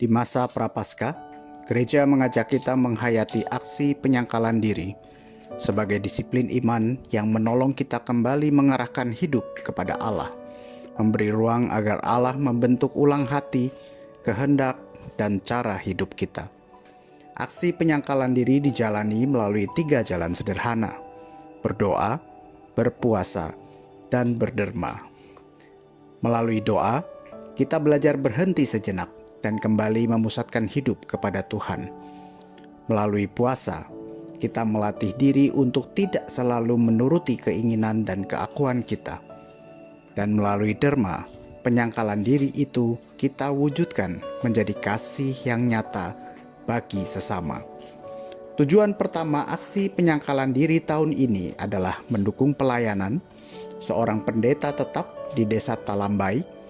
Di masa Prapaskah, gereja mengajak kita menghayati aksi penyangkalan diri sebagai disiplin iman yang menolong kita kembali mengarahkan hidup kepada Allah, memberi ruang agar Allah membentuk ulang hati, kehendak, dan cara hidup kita. Aksi penyangkalan diri dijalani melalui 3 jalan sederhana: berdoa, berpuasa, dan berderma. Melalui doa, kita belajar berhenti sejenak dan kembali memusatkan hidup kepada Tuhan. Melalui puasa, kita melatih diri untuk tidak selalu menuruti keinginan dan keakuan kita. Dan melalui derma, penyangkalan diri itu kita wujudkan menjadi kasih yang nyata bagi sesama. Tujuan pertama aksi penyangkalan diri tahun ini adalah mendukung pelayanan seorang pendeta tetap di Desa Talambai,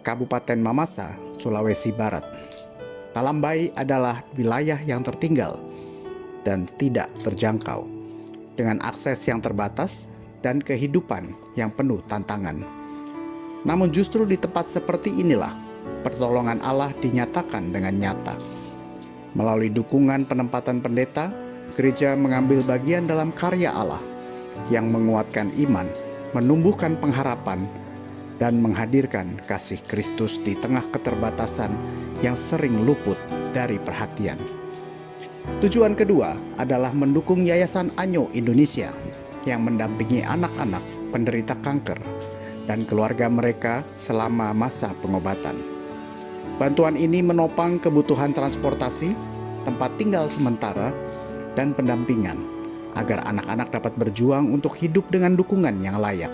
Kabupaten Mamasa, Sulawesi Barat. Talambai adalah wilayah yang tertinggal dan tidak terjangkau, dengan akses yang terbatas dan kehidupan yang penuh tantangan. Namun justru di tempat seperti inilah pertolongan Allah dinyatakan dengan nyata. Melalui dukungan penempatan pendeta, gereja mengambil bagian dalam karya Allah yang menguatkan iman, menumbuhkan pengharapan, dan menghadirkan kasih Kristus di tengah keterbatasan yang sering luput dari perhatian. Tujuan kedua adalah mendukung Yayasan Anyo Indonesia yang mendampingi anak-anak penderita kanker dan keluarga mereka selama masa pengobatan. Bantuan ini menopang kebutuhan transportasi, tempat tinggal sementara, dan pendampingan agar anak-anak dapat berjuang untuk hidup dengan dukungan yang layak.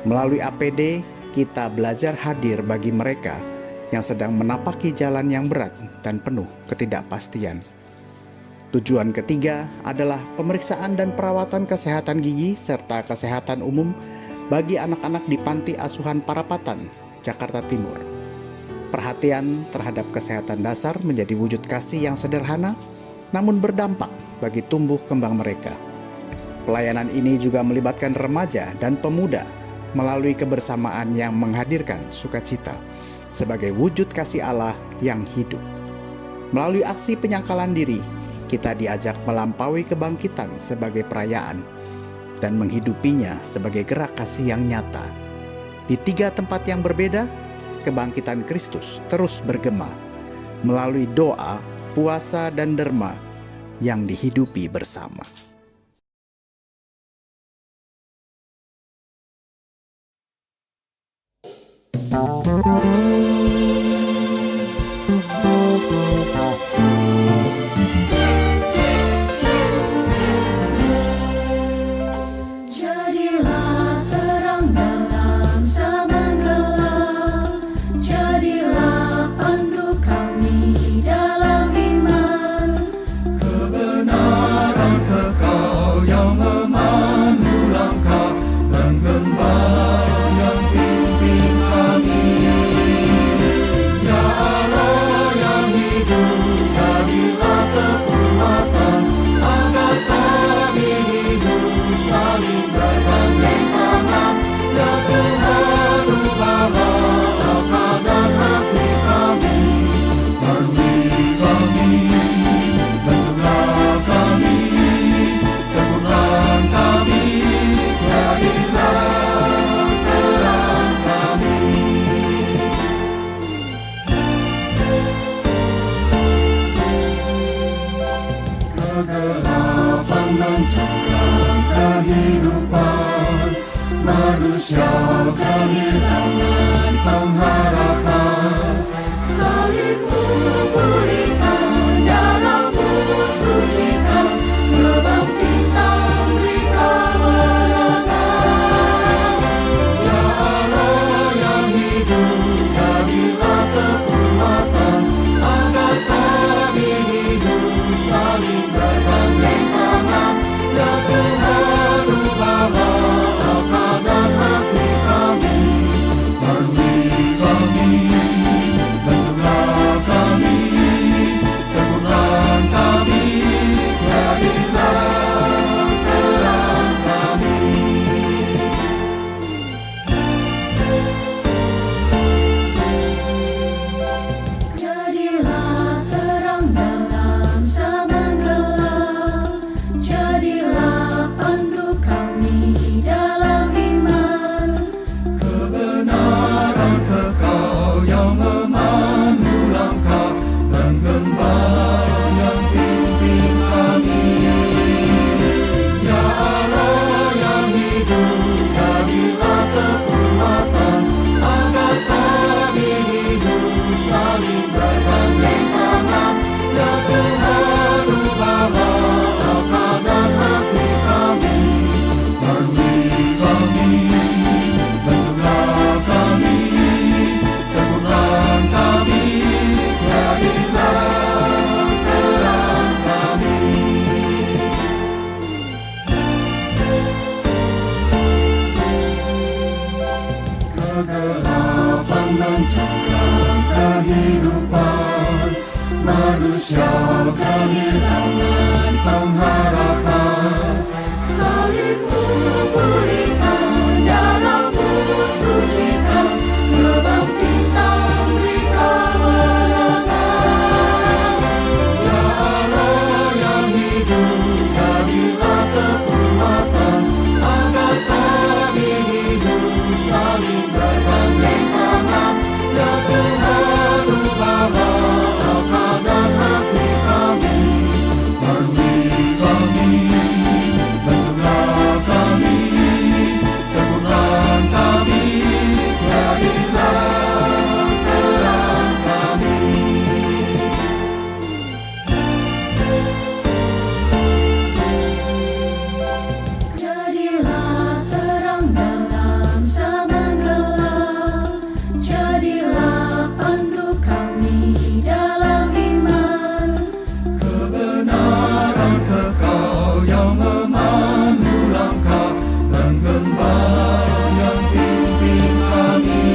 Melalui APD, kita belajar hadir bagi mereka yang sedang menapaki jalan yang berat dan penuh ketidakpastian. Tujuan ketiga adalah pemeriksaan dan perawatan kesehatan gigi serta kesehatan umum bagi anak-anak di Panti Asuhan Parapatan, Jakarta Timur. Perhatian terhadap kesehatan dasar menjadi wujud kasih yang sederhana namun berdampak bagi tumbuh kembang mereka. Pelayanan ini juga melibatkan remaja dan pemuda melalui kebersamaan yang menghadirkan sukacita sebagai wujud kasih Allah yang hidup. Melalui aksi penyangkalan diri, kita diajak melampaui kebangkitan sebagai perayaan dan menghidupinya sebagai gerak kasih yang nyata. Di 3 tempat yang berbeda, kebangkitan Kristus terus bergema melalui doa, puasa, dan derma yang dihidupi bersama. Jadilah terang dalam zaman gelap, jadilah pandu kami dalam iman. Kebenaran kekal yang memandu langkah dan gembala yang pimpin kami. Ya Allah yang hidup, jadilah kekuatan agar kami hidup saling bergandeng tangan. Ya Tuhan, ubahlah akal dan hati kami, barui kami, bentuklah kami, teguhkan kami, jadilah terang kami. Kegelapan mencengkram kehidupan manusia, kehilangan pengharapan. Salibmu pulihkan, darahmu sucikan, kebangkitan beri kemenangan. Ya Allah yang hidup, jadilah kekuatan agar kami hidup saling bergandeng tangan. Ya Tuhan, ubahlah akal dan hati kami, barui kami, Kegelapan mencengkram kehidupan, manusia kehilangan pengharapan. Salibmu pulihkan, darahmu sucikan, kebangkitan beri kemenangan. Ya Allah yang hidup, jadilah kekuatan, agar kami hidup saling bergandeng tangan. Ya Tuhan, ubahlah akal dan hati kami, barui kami, bentuklah kami, teguhkan kami, jadilah terang kami. Jadilah terang dalam zaman gelap, jadilah pandu kami dalam iman. Kebenaran kekal yang memandu langkah, dan gembala yang pimpin kami.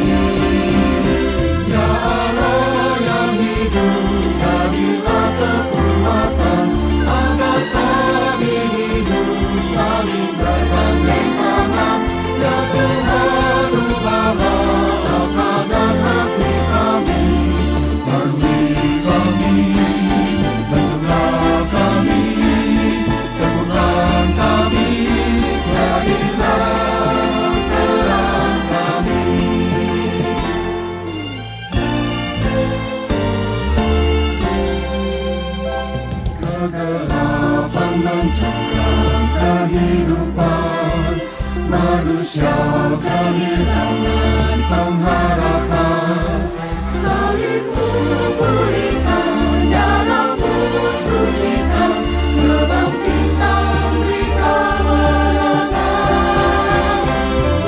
Ya Allah yang hidup, jadilah kekuatan, agar kami hidup saling bergandeng tangan. Ya Tuhan, ubahlah akal dan hati kami, barui kami, bentuklah kami, teguhkan kami, jadilah terang kami. Kegelapan mencengkram kehidupan, manusia kehilangan pengharapan. Salibmu pulihkan, darahmu sucikan, kebangkitan beri kemenangan.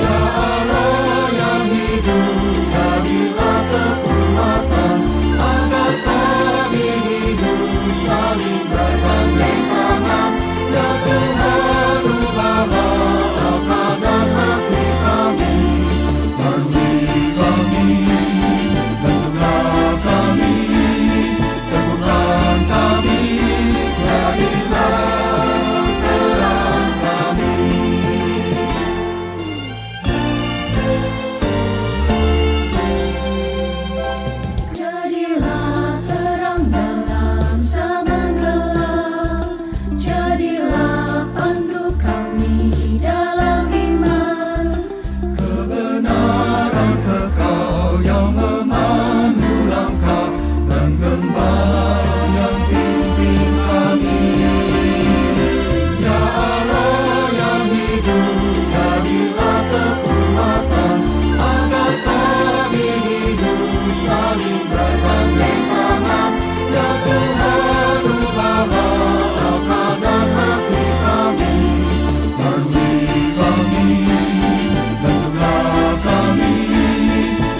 Ya Allah yang hidup, jadilah kekuatan, agar kami hidup saling bergandeng tangan. Ya Tuhan, ubahlah akal dan hati kami, barui kami, bentuklah kami, teguhkan kami, jadilah terang kami. Jadilah terang dalam zaman gelap, jadilah pandu kami dalam iman. Kebenaran kekal yang memandu langkah, dan gembala yang pimpin kami. Ya Allah yang hidup, jadilah kekuatan, agar kami hidup saling bergandeng tangan. Ya Tuhan, ubahlah akal dan hati kami, barui kami, bentuklah kami,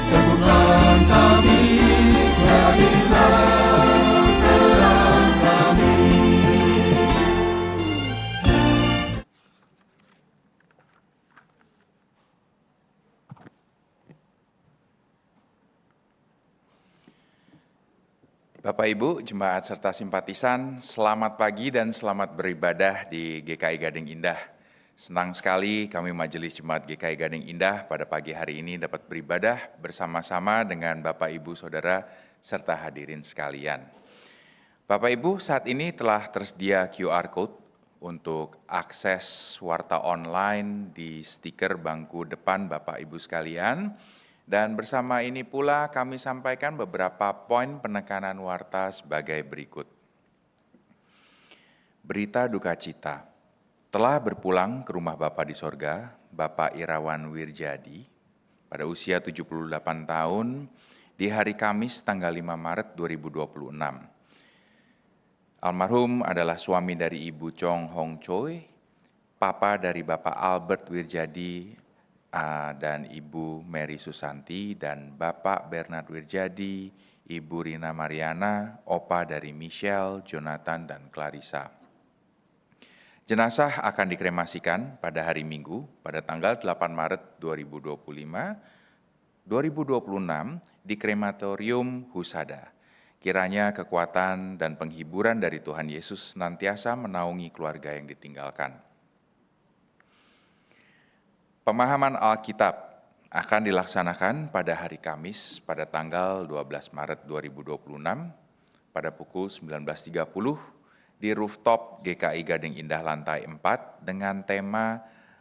teguhkan kami, jadilah terang kami. Bapak Ibu, jemaat serta simpatisan, selamat pagi dan selamat beribadah di GKI Gading Indah. Senang sekali kami Majelis Jemaat GKI Gading Indah pada pagi hari ini dapat beribadah bersama-sama dengan Bapak Ibu Saudara serta hadirin sekalian. Bapak Ibu, saat ini telah tersedia QR Code untuk akses warta online di stiker bangku depan Bapak Ibu sekalian. Dan bersama ini pula kami sampaikan beberapa poin penekanan warta sebagai berikut. Berita duka cita. Telah berpulang ke rumah Bapa di sorga, Bapak Irawan Wirjadi, pada usia 78 tahun, di hari Kamis tanggal 5 Maret 2026. Almarhum adalah suami dari Ibu Chong Hong Choi, papa dari Bapak Albert Wirjadi, dan Ibu Mary Susanti, dan Bapak Bernard Wirjadi, Ibu Rina Mariana, opa dari Michelle, Jonathan, dan Clarissa. Jenazah akan dikremasikan pada hari Minggu pada tanggal 8 Maret 2025 2026 di Krematorium Husada. Kiranya kekuatan dan penghiburan dari Tuhan Yesus senantiasa menaungi keluarga yang ditinggalkan. Pemahaman Alkitab akan dilaksanakan pada hari Kamis pada tanggal 12 Maret 2026 pada pukul 19.30 di rooftop GKI Gading Indah lantai 4 dengan tema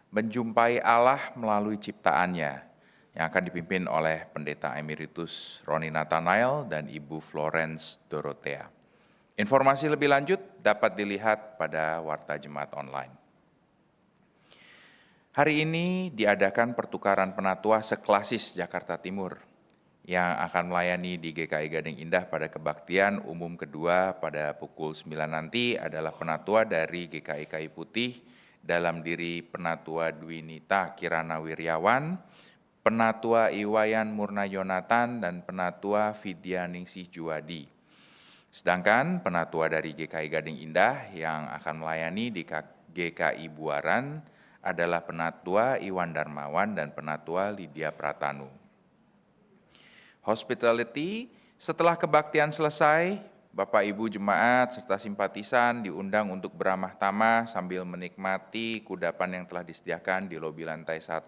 Menjumpai Allah melalui ciptaannya yang akan dipimpin oleh Pendeta Emeritus Roni Nathanael dan Ibu Florence Dorothea. Informasi lebih lanjut dapat dilihat pada Warta Jemaat Online. Hari ini diadakan pertukaran penatua seklasis Jakarta Timur yang akan melayani di GKI Gading Indah pada kebaktian umum kedua pada pukul 9 nanti adalah penatua dari GKI Kayu Putih dalam diri Penatua Dwinita Kirana Wiryawan, Penatua Iwayan Murna Yonatan, dan Penatua Vidyaningsih Juwadi. Sedangkan penatua dari GKI Gading Indah yang akan melayani di GKI Buaran adalah Penatua Iwan Darmawan dan Penatua Lydia Pratanu. Hospitality, setelah kebaktian selesai, Bapak Ibu Jemaat serta simpatisan diundang untuk beramah tamah sambil menikmati kudapan yang telah disediakan di lobi lantai 1.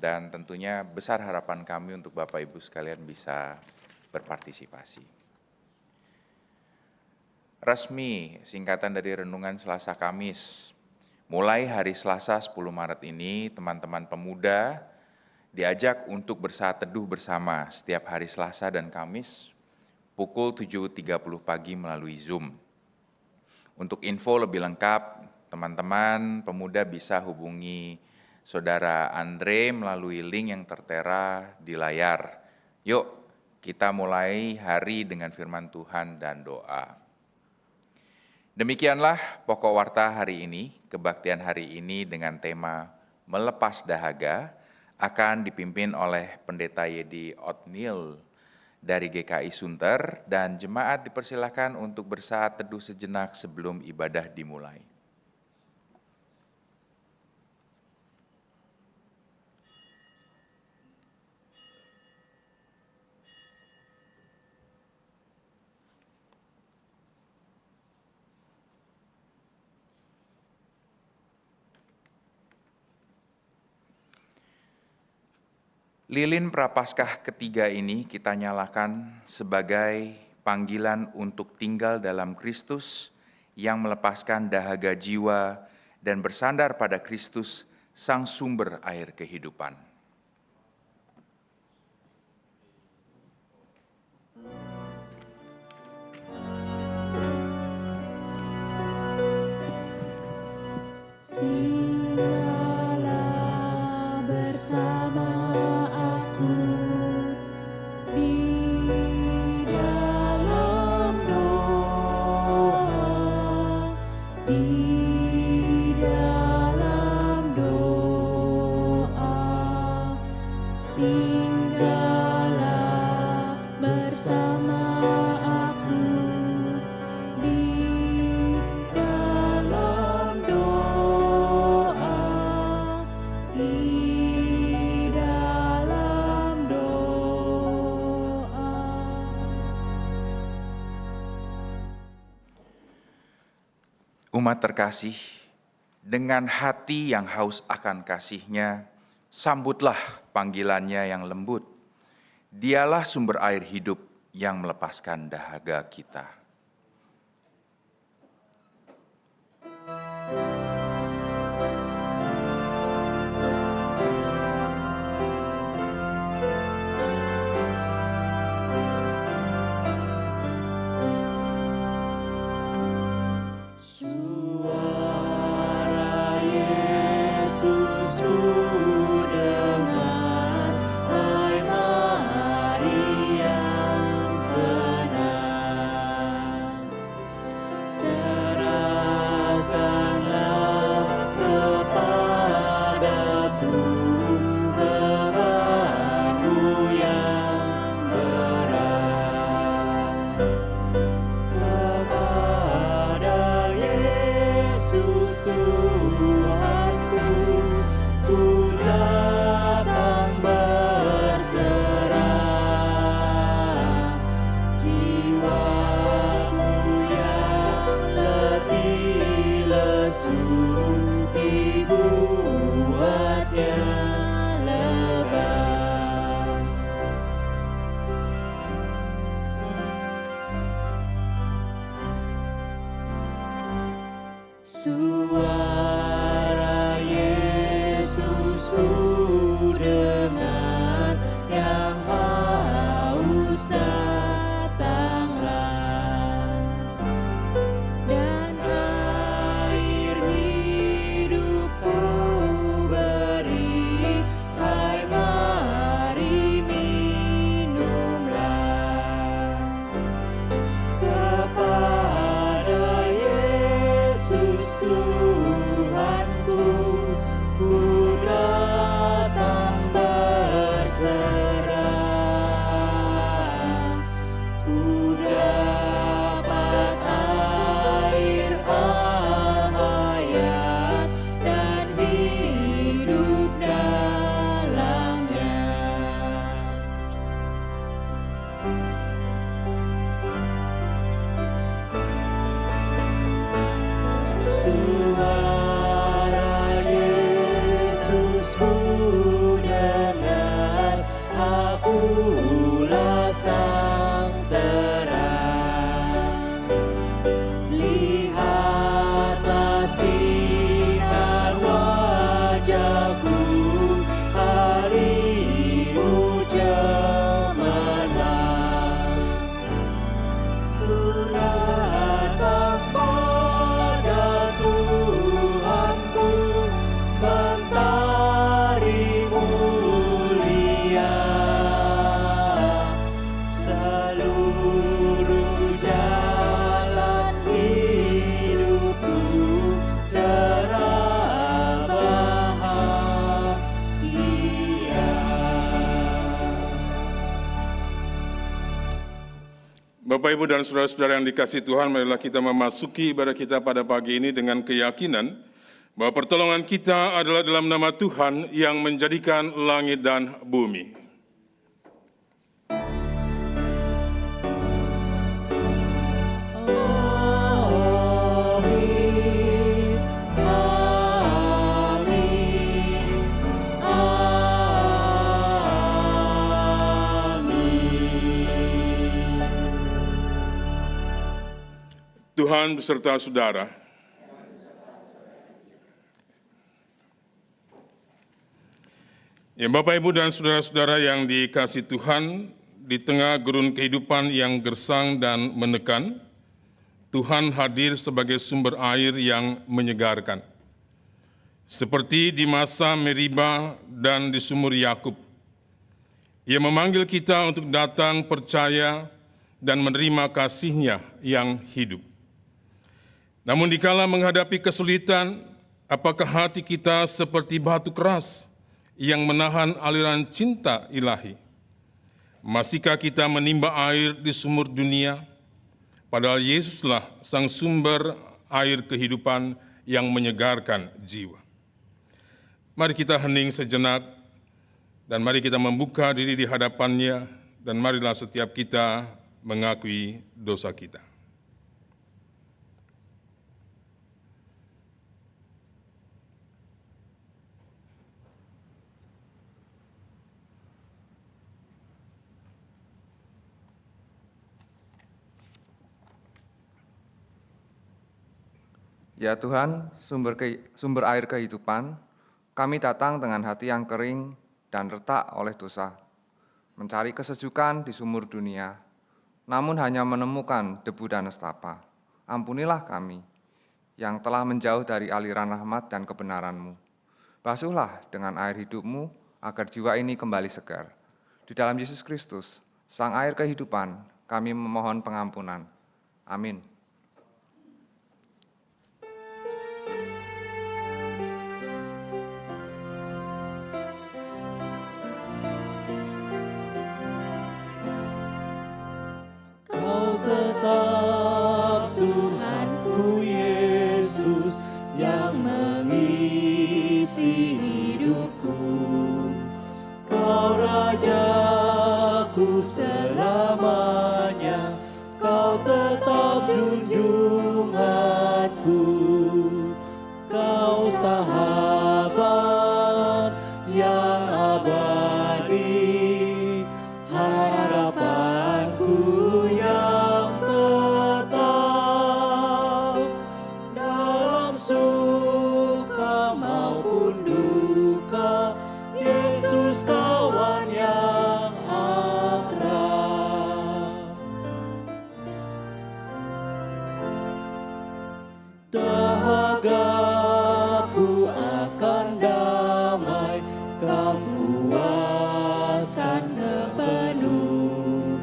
Dan tentunya besar harapan kami untuk Bapak Ibu sekalian bisa berpartisipasi. Resmi, singkatan dari Renungan Selasa Kamis. Mulai hari Selasa 10 Maret ini, teman-teman pemuda diajak untuk bersaat teduh bersama setiap hari Selasa dan Kamis pukul 7.30 pagi melalui Zoom. Untuk info lebih lengkap, teman-teman pemuda bisa hubungi Saudara Andre melalui link yang tertera di layar. Yuk, kita mulai hari dengan firman Tuhan dan doa. Demikianlah pokok warta hari ini. Kebaktian hari ini dengan tema Melepas Dahaga akan dipimpin oleh Pendeta Yedi Otniel dari GKI Sunter, dan jemaat dipersilakan untuk bersaat teduh sejenak sebelum ibadah dimulai. Lilin Prapaskah ketiga ini kita nyalakan sebagai panggilan untuk tinggal dalam Kristus yang melepaskan dahaga jiwa dan bersandar pada Kristus, sang sumber air kehidupan. Tinggallah bersama aku di dalam doa, di dalam doa. Tinggallah bersama aku di dalam doa, di dalam doa. Umat terkasih, dengan hati yang haus akan kasih-Nya, sambutlah panggilannya yang lembut. Dialah sumber air hidup yang melepaskan dahaga kita. Suara Yesus ku dengar, hai Maria yang benar. Bapak, Ibu, dan saudara-saudara yang dikasihi Tuhan, marilah kita memasuki ibadah kita pada pagi ini dengan keyakinan bahwa pertolongan kita adalah dalam nama Tuhan yang menjadikan langit dan bumi. Tuhan beserta saudara. Ya, Bapak, Ibu, dan saudara-saudara yang dikasihi Tuhan, di tengah gurun kehidupan yang gersang dan menekan, Tuhan hadir sebagai sumber air yang menyegarkan. Seperti di masa Meriba dan di sumur Yakub, Ia memanggil kita untuk datang percaya dan menerima kasih-Nya yang hidup. Namun dikala menghadapi kesulitan, apakah hati kita seperti batu keras yang menahan aliran cinta ilahi? Masihkah kita menimba air di sumur dunia? Padahal Yesuslah sang sumber air kehidupan yang menyegarkan jiwa. Mari kita hening sejenak dan mari kita membuka diri di hadapan-Nya dan marilah setiap kita mengakui dosa kita. Ya Tuhan, sumber air kehidupan, kami datang dengan hati yang kering dan retak oleh dosa, mencari kesejukan di sumur dunia, namun hanya menemukan debu dan nestapa. Ampunilah kami yang telah menjauh dari aliran rahmat dan kebenaran-Mu. Basuhlah dengan air hidup-Mu agar jiwa ini kembali segar. Di dalam Yesus Kristus, Sang air kehidupan, kami memohon pengampunan. Amin. Kau tetap Tuhanku Yesus yang mengisi hidupku. Kau Rajaku selamanya, Kau tetap junjunganku. Kau sahabat yang abadi, harapanku yang tetap dalam suka maupun duka. Yesus kawan yang akrab. Dahagaku akan damai, Kau puaskan sepenuh.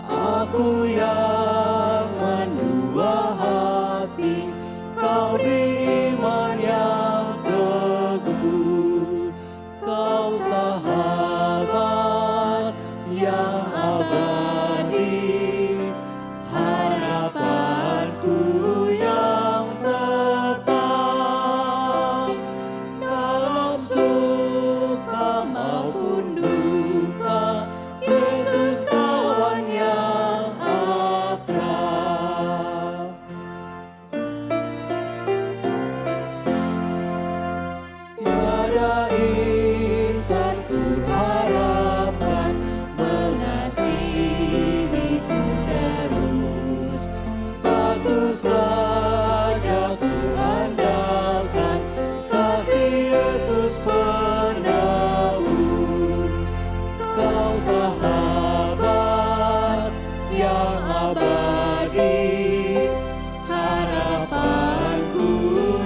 Aku yang mendua hati, Kau beri iman yang teguh. Kau sahabat yang abadi, harapanku yang tetap dalam suka maupun duka. Yesus kawan yang akrab. Tiada insan ku harapkan mengasihiku terus. Satu saja ku andalkan, kasih Yesus penebus. Kau sahabat yang abadi, harapanku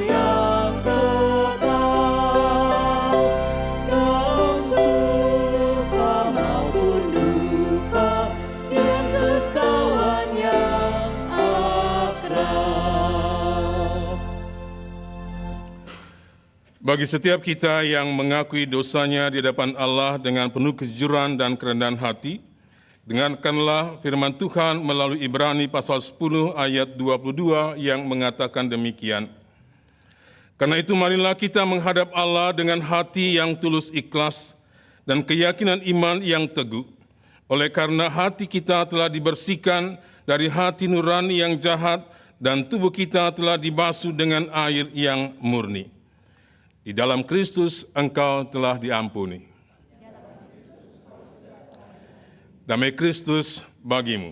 yang tetap dalam suka maupun duka. Yesus kawan yang akrab. Bagi setiap kita yang mengakui dosanya di hadapan Allah dengan penuh kejujuran dan kerendahan hati, Dengarkanlah firman Tuhan melalui Ibrani pasal 10 ayat 22 yang mengatakan demikian. Karena itu marilah kita menghadap Allah dengan hati yang tulus ikhlas dan keyakinan iman yang teguh. Oleh karena hati kita telah dibersihkan dari hati nurani yang jahat dan tubuh kita telah dibasuh dengan air yang murni. Di dalam Kristus engkau telah diampuni. Damai Kristus bagimu.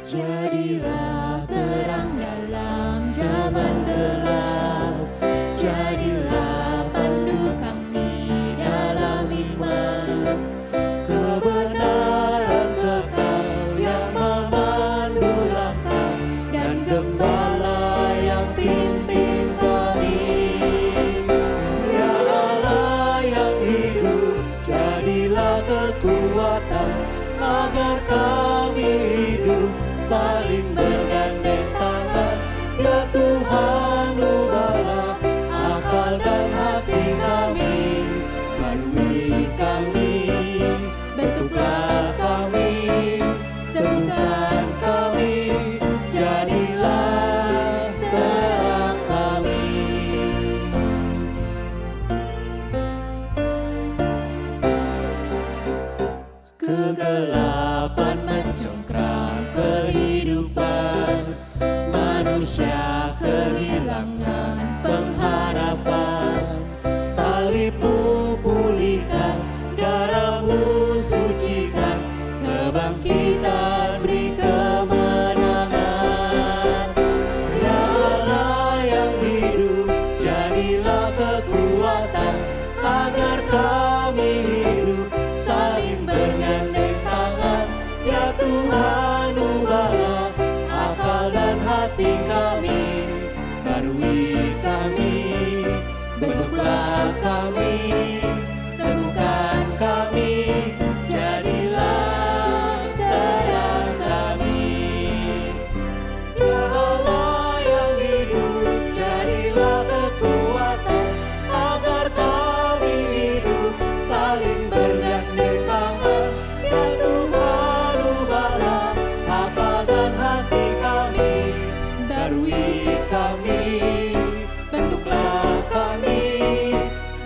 Jadilah terang dalam zaman gelap, jadilah pandu kami dalam iman. Kebenaran kekal yang memandu langkah dan gembala yang pimpin kami. Ya Allah yang hidup, jadilah kekuatan agar kami hidup saling bergandeng tangan. Ya Tuhan, ubahlah akal dan hati kami, barui kami, bentuklah kami, teguhkan kami, jadilah terang kami. Kegelapan mencengkram kehidupan, manusia kehilangan pengharapan. Salibmu pulihkan, darahmu sucikan, kebangkitan beri kemenangan. Ya Allah yang hidup, jadilah kekuatan agar kami hidup saling bergandeng tangan. Ya Tuhan, ubahlah akal dan hati kami, barui kami, bentuklah kami, teguhkan kami, jadilah terang kami. Ya Allah yang hidup, jadilah kekuatan agar kami hidup saling bergandeng tangan. Ya Tuhan, ubahlah akal dan hati kami, barui kami, bentuklah kami,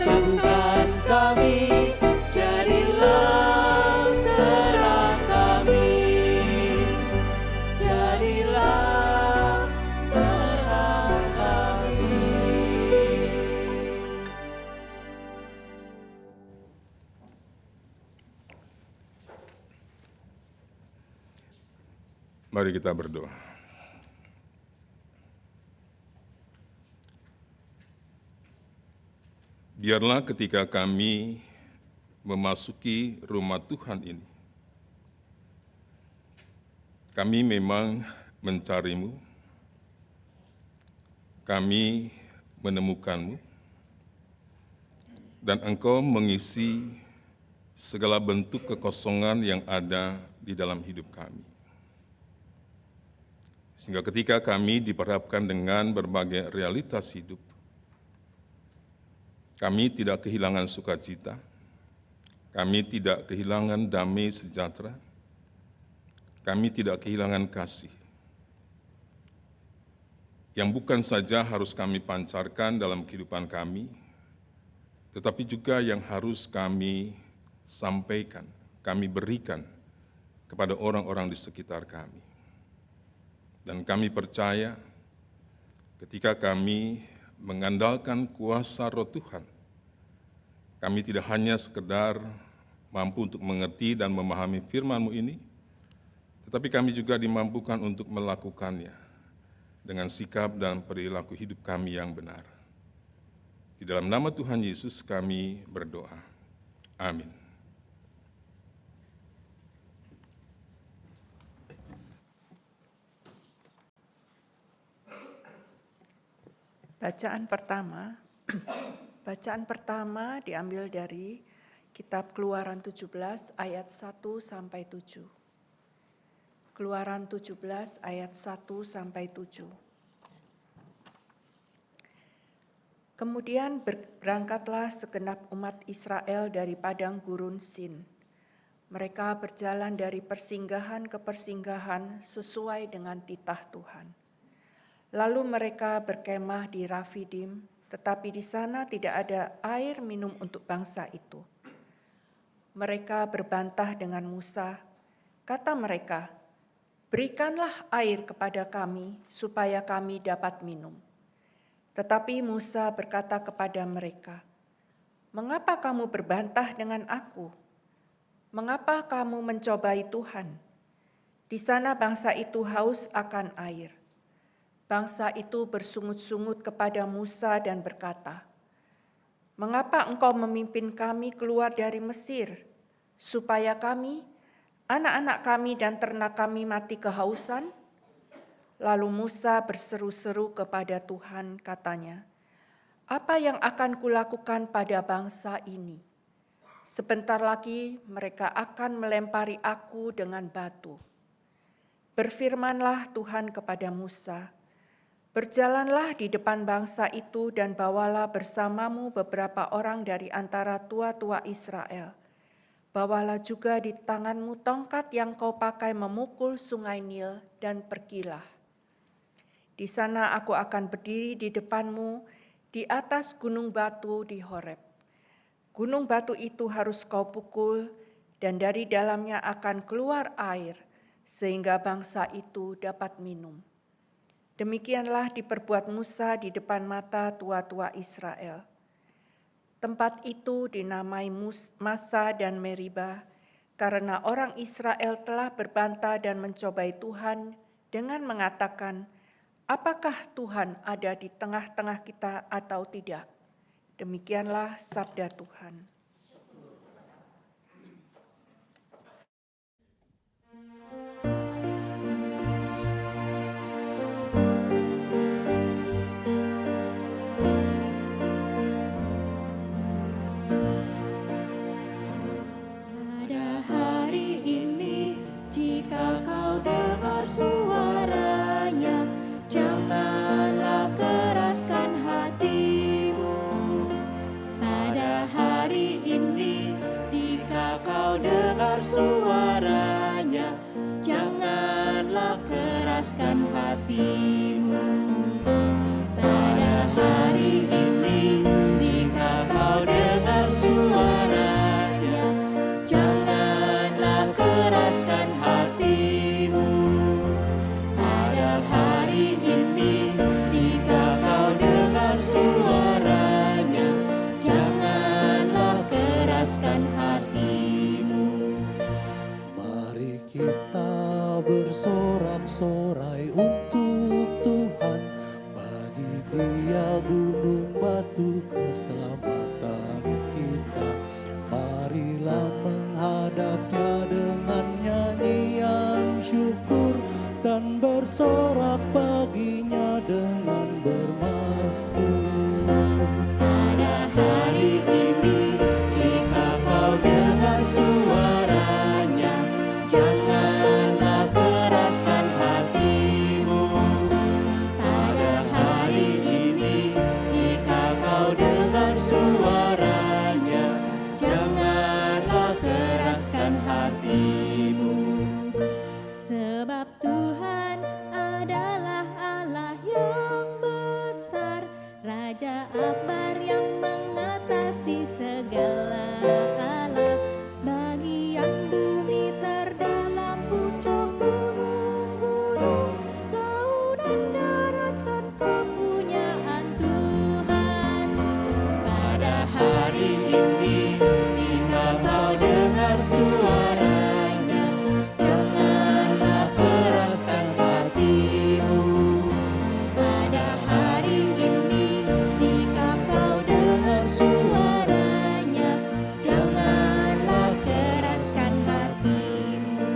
teguhkan kami, jadilah terang kami, jadilah terang kami. Mari kita berdoa. Biarlah ketika kami memasuki rumah Tuhan ini, kami memang mencari-Mu, kami menemukan-Mu, dan Engkau mengisi segala bentuk kekosongan yang ada di dalam hidup kami. Sehingga ketika kami diperhadapkan dengan berbagai realitas hidup, kami tidak kehilangan sukacita, kami tidak kehilangan damai sejahtera, kami tidak kehilangan kasih, yang bukan saja harus kami pancarkan dalam kehidupan kami, tetapi juga yang harus kami sampaikan, kami berikan kepada orang-orang di sekitar kami. Dan kami percaya ketika kami mengandalkan kuasa Roh Tuhan, kami tidak hanya sekedar mampu untuk mengerti dan memahami firman-Mu ini, tetapi kami juga dimampukan untuk melakukannya dengan sikap dan perilaku hidup kami yang benar. Di dalam nama Tuhan Yesus kami berdoa. Amin. Bacaan pertama Bacaan pertama diambil dari Kitab Keluaran 17 ayat 1 sampai 7. Keluaran 17 ayat 1 sampai 7. Kemudian berangkatlah segenap umat Israel dari padang gurun Sin. Mereka berjalan dari persinggahan ke persinggahan sesuai dengan titah Tuhan. Lalu mereka berkemah di Rafidim, tetapi di sana tidak ada air minum untuk bangsa itu. Mereka berbantah dengan Musa. Kata mereka, "Berikanlah air kepada kami supaya kami dapat minum." Tetapi Musa berkata kepada mereka, "Mengapa kamu berbantah dengan aku? Mengapa kamu mencobai Tuhan? Di sana bangsa itu haus akan air." Bangsa itu bersungut-sungut kepada Musa dan berkata, "Mengapa engkau memimpin kami keluar dari Mesir, supaya kami, anak-anak kami dan ternak kami mati kehausan?" Lalu Musa berseru-seru kepada Tuhan, katanya, "Apa yang akan kulakukan pada bangsa ini? Sebentar lagi mereka akan melempari aku dengan batu." Berfirmanlah Tuhan kepada Musa, "Berjalanlah di depan bangsa itu dan bawalah bersamamu beberapa orang dari antara tua-tua Israel. Bawalah juga di tanganmu tongkat yang kau pakai memukul sungai Nil dan pergilah. Di sana aku akan berdiri di depanmu di atas gunung batu di Horeb. Gunung batu itu harus kau pukul dan dari dalamnya akan keluar air sehingga bangsa itu dapat minum." Demikianlah diperbuat Musa di depan mata tua-tua Israel. Tempat itu dinamai Massa dan Meriba, karena orang Israel telah berbantah dan mencobai Tuhan dengan mengatakan, "Apakah Tuhan ada di tengah-tengah kita atau tidak?" Demikianlah sabda Tuhan. Pada hari ini, jika kau dengar suaranya, janganlah keraskan hatimu. Pada hari ini, jika kau dengar suaranya, janganlah keraskan hatimu. Pada hari ini, jika kau dengar suaranya, janganlah keraskan hatimu. Pada hari ini, jika kau dengar suaranya, janganlah keraskan hatimu. Mari kita bersorak-sorai untuk Tuhan, bagi Dia gunung batu keselamatan kita. Marilah menghadapnya dengan nyanyian syukur dan bersorak baginya dengan bermazmur. Pada hari ini, jika kau dengar suaranya, janganlah keraskan hatimu. Pada hari ini, jika kau dengar suaranya, janganlah keraskan hatimu. Sebab Tuhan adalah Allah yang besar, Raja akbar yang mengatasi segala alam. Bagian bumi terdalam puncak gunung-gunung, laut dan daratan kepunyaan Tuhan. Pada hari ini, jika kau dengar suaranya, janganlah keraskan hatimu. Pada hari ini, jika kau dengar suaranya, janganlah keraskan hatimu.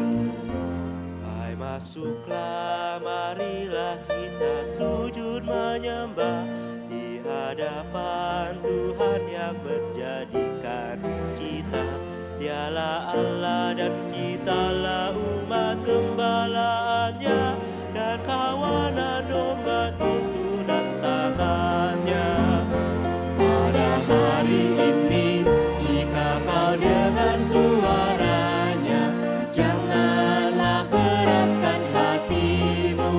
Hai, masuklah, marilah kita sujud menyembah di hadapan hadapan Tuhan yang menjadikan kita. Dialah Allah dan kitalah umat gembalaannya, dan kawanan domba tuntunan tangannya. Pada hari ini, jika kau dengar suaranya, janganlah keraskan hatimu.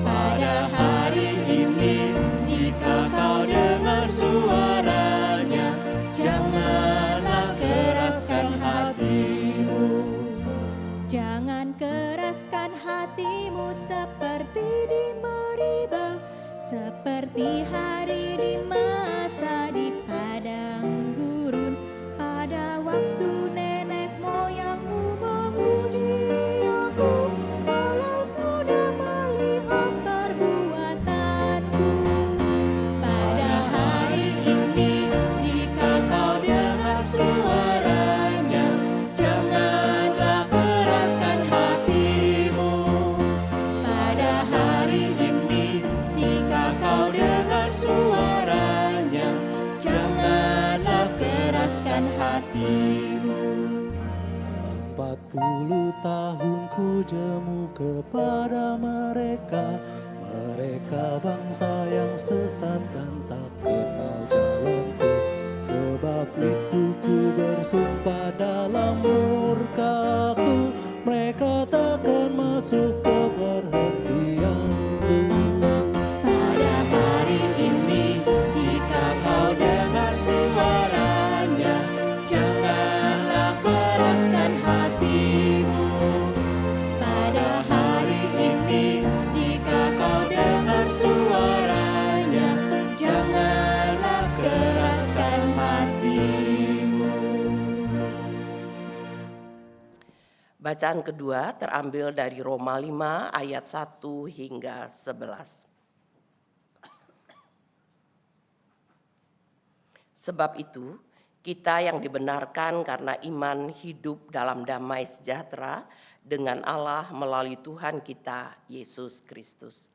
Pada hari ini, jika kau dengar suaranya, janganlah keraskan hatimu. Jangan keraskan hatimu seperti di Meribah, seperti hari di masa di padang gurun, pada waktu nenek moyangmu menguji aku, walau sudah melihat perbuatanku. Pada hari ini, jika kau dengar suaranya, janganlah keraskan hatimu. Pada hari ini, jika kau dengar suaranya, janganlah keraskan hatimu. 40 tahun ku jemu kepada mereka, mereka bangsa yang sesat dan tak kenal jalanku. Sebab itu ku bersumpah dalam murkaku, mereka takkan masuk ke perhentianku. Pada hari ini, jika kau dengar suaranya, janganlah keraskan hatimu. Pada hari ini, jika kau dengar suaranya, janganlah keraskan hatimu. Bacaan kedua terambil dari Roma 5 ayat 1 hingga 11. Sebab itu, kita yang dibenarkan karena iman hidup dalam damai sejahtera dengan Allah melalui Tuhan kita, Yesus Kristus.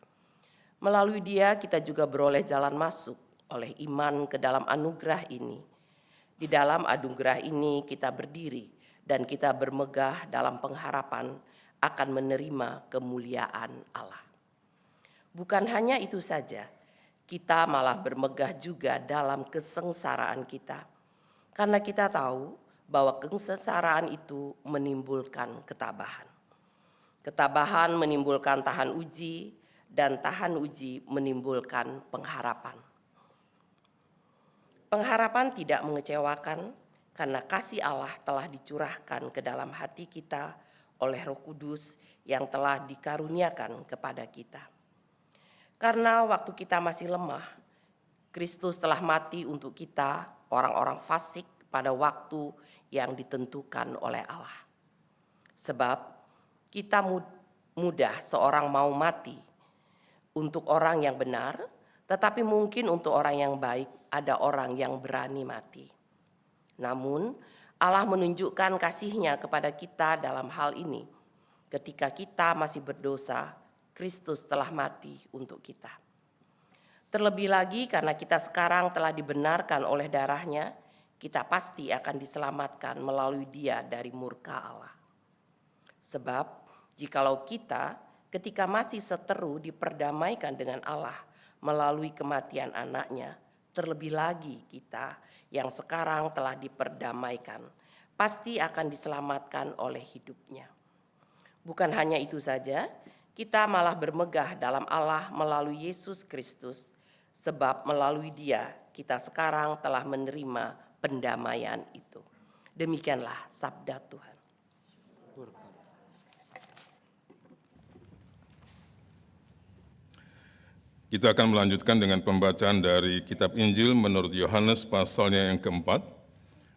Melalui Dia kita juga beroleh jalan masuk oleh iman ke dalam anugerah ini. Di dalam anugerah ini kita berdiri dan kita bermegah dalam pengharapan akan menerima kemuliaan Allah. Bukan hanya itu saja, kita malah bermegah juga dalam kesengsaraan kita, karena kita tahu bahwa kesengsaraan itu menimbulkan ketabahan. Ketabahan menimbulkan tahan uji, dan tahan uji menimbulkan pengharapan. Pengharapan tidak mengecewakan, karena kasih Allah telah dicurahkan ke dalam hati kita oleh Roh Kudus yang telah dikaruniakan kepada kita. Karena waktu kita masih lemah, Kristus telah mati untuk kita, orang-orang fasik, pada waktu yang ditentukan oleh Allah. Sebab kita mudah seorang mau mati untuk orang yang benar, tetapi mungkin untuk orang yang baik ada orang yang berani mati. Namun Allah menunjukkan kasih-Nya kepada kita dalam hal ini. Ketika kita masih berdosa, Kristus telah mati untuk kita. Terlebih lagi karena kita sekarang telah dibenarkan oleh darah-Nya, kita pasti akan diselamatkan melalui Dia dari murka Allah. Sebab jikalau kita ketika masih seteru diperdamaikan dengan Allah melalui kematian anak-Nya, terlebih lagi kita yang sekarang telah diperdamaikan, pasti akan diselamatkan oleh hidup-Nya. Bukan hanya itu saja, kita malah bermegah dalam Allah melalui Yesus Kristus, sebab melalui Dia kita sekarang telah menerima pendamaian itu. Demikianlah sabda Tuhan. Kita akan melanjutkan dengan pembacaan dari kitab Injil menurut Yohanes pasalnya yang keempat,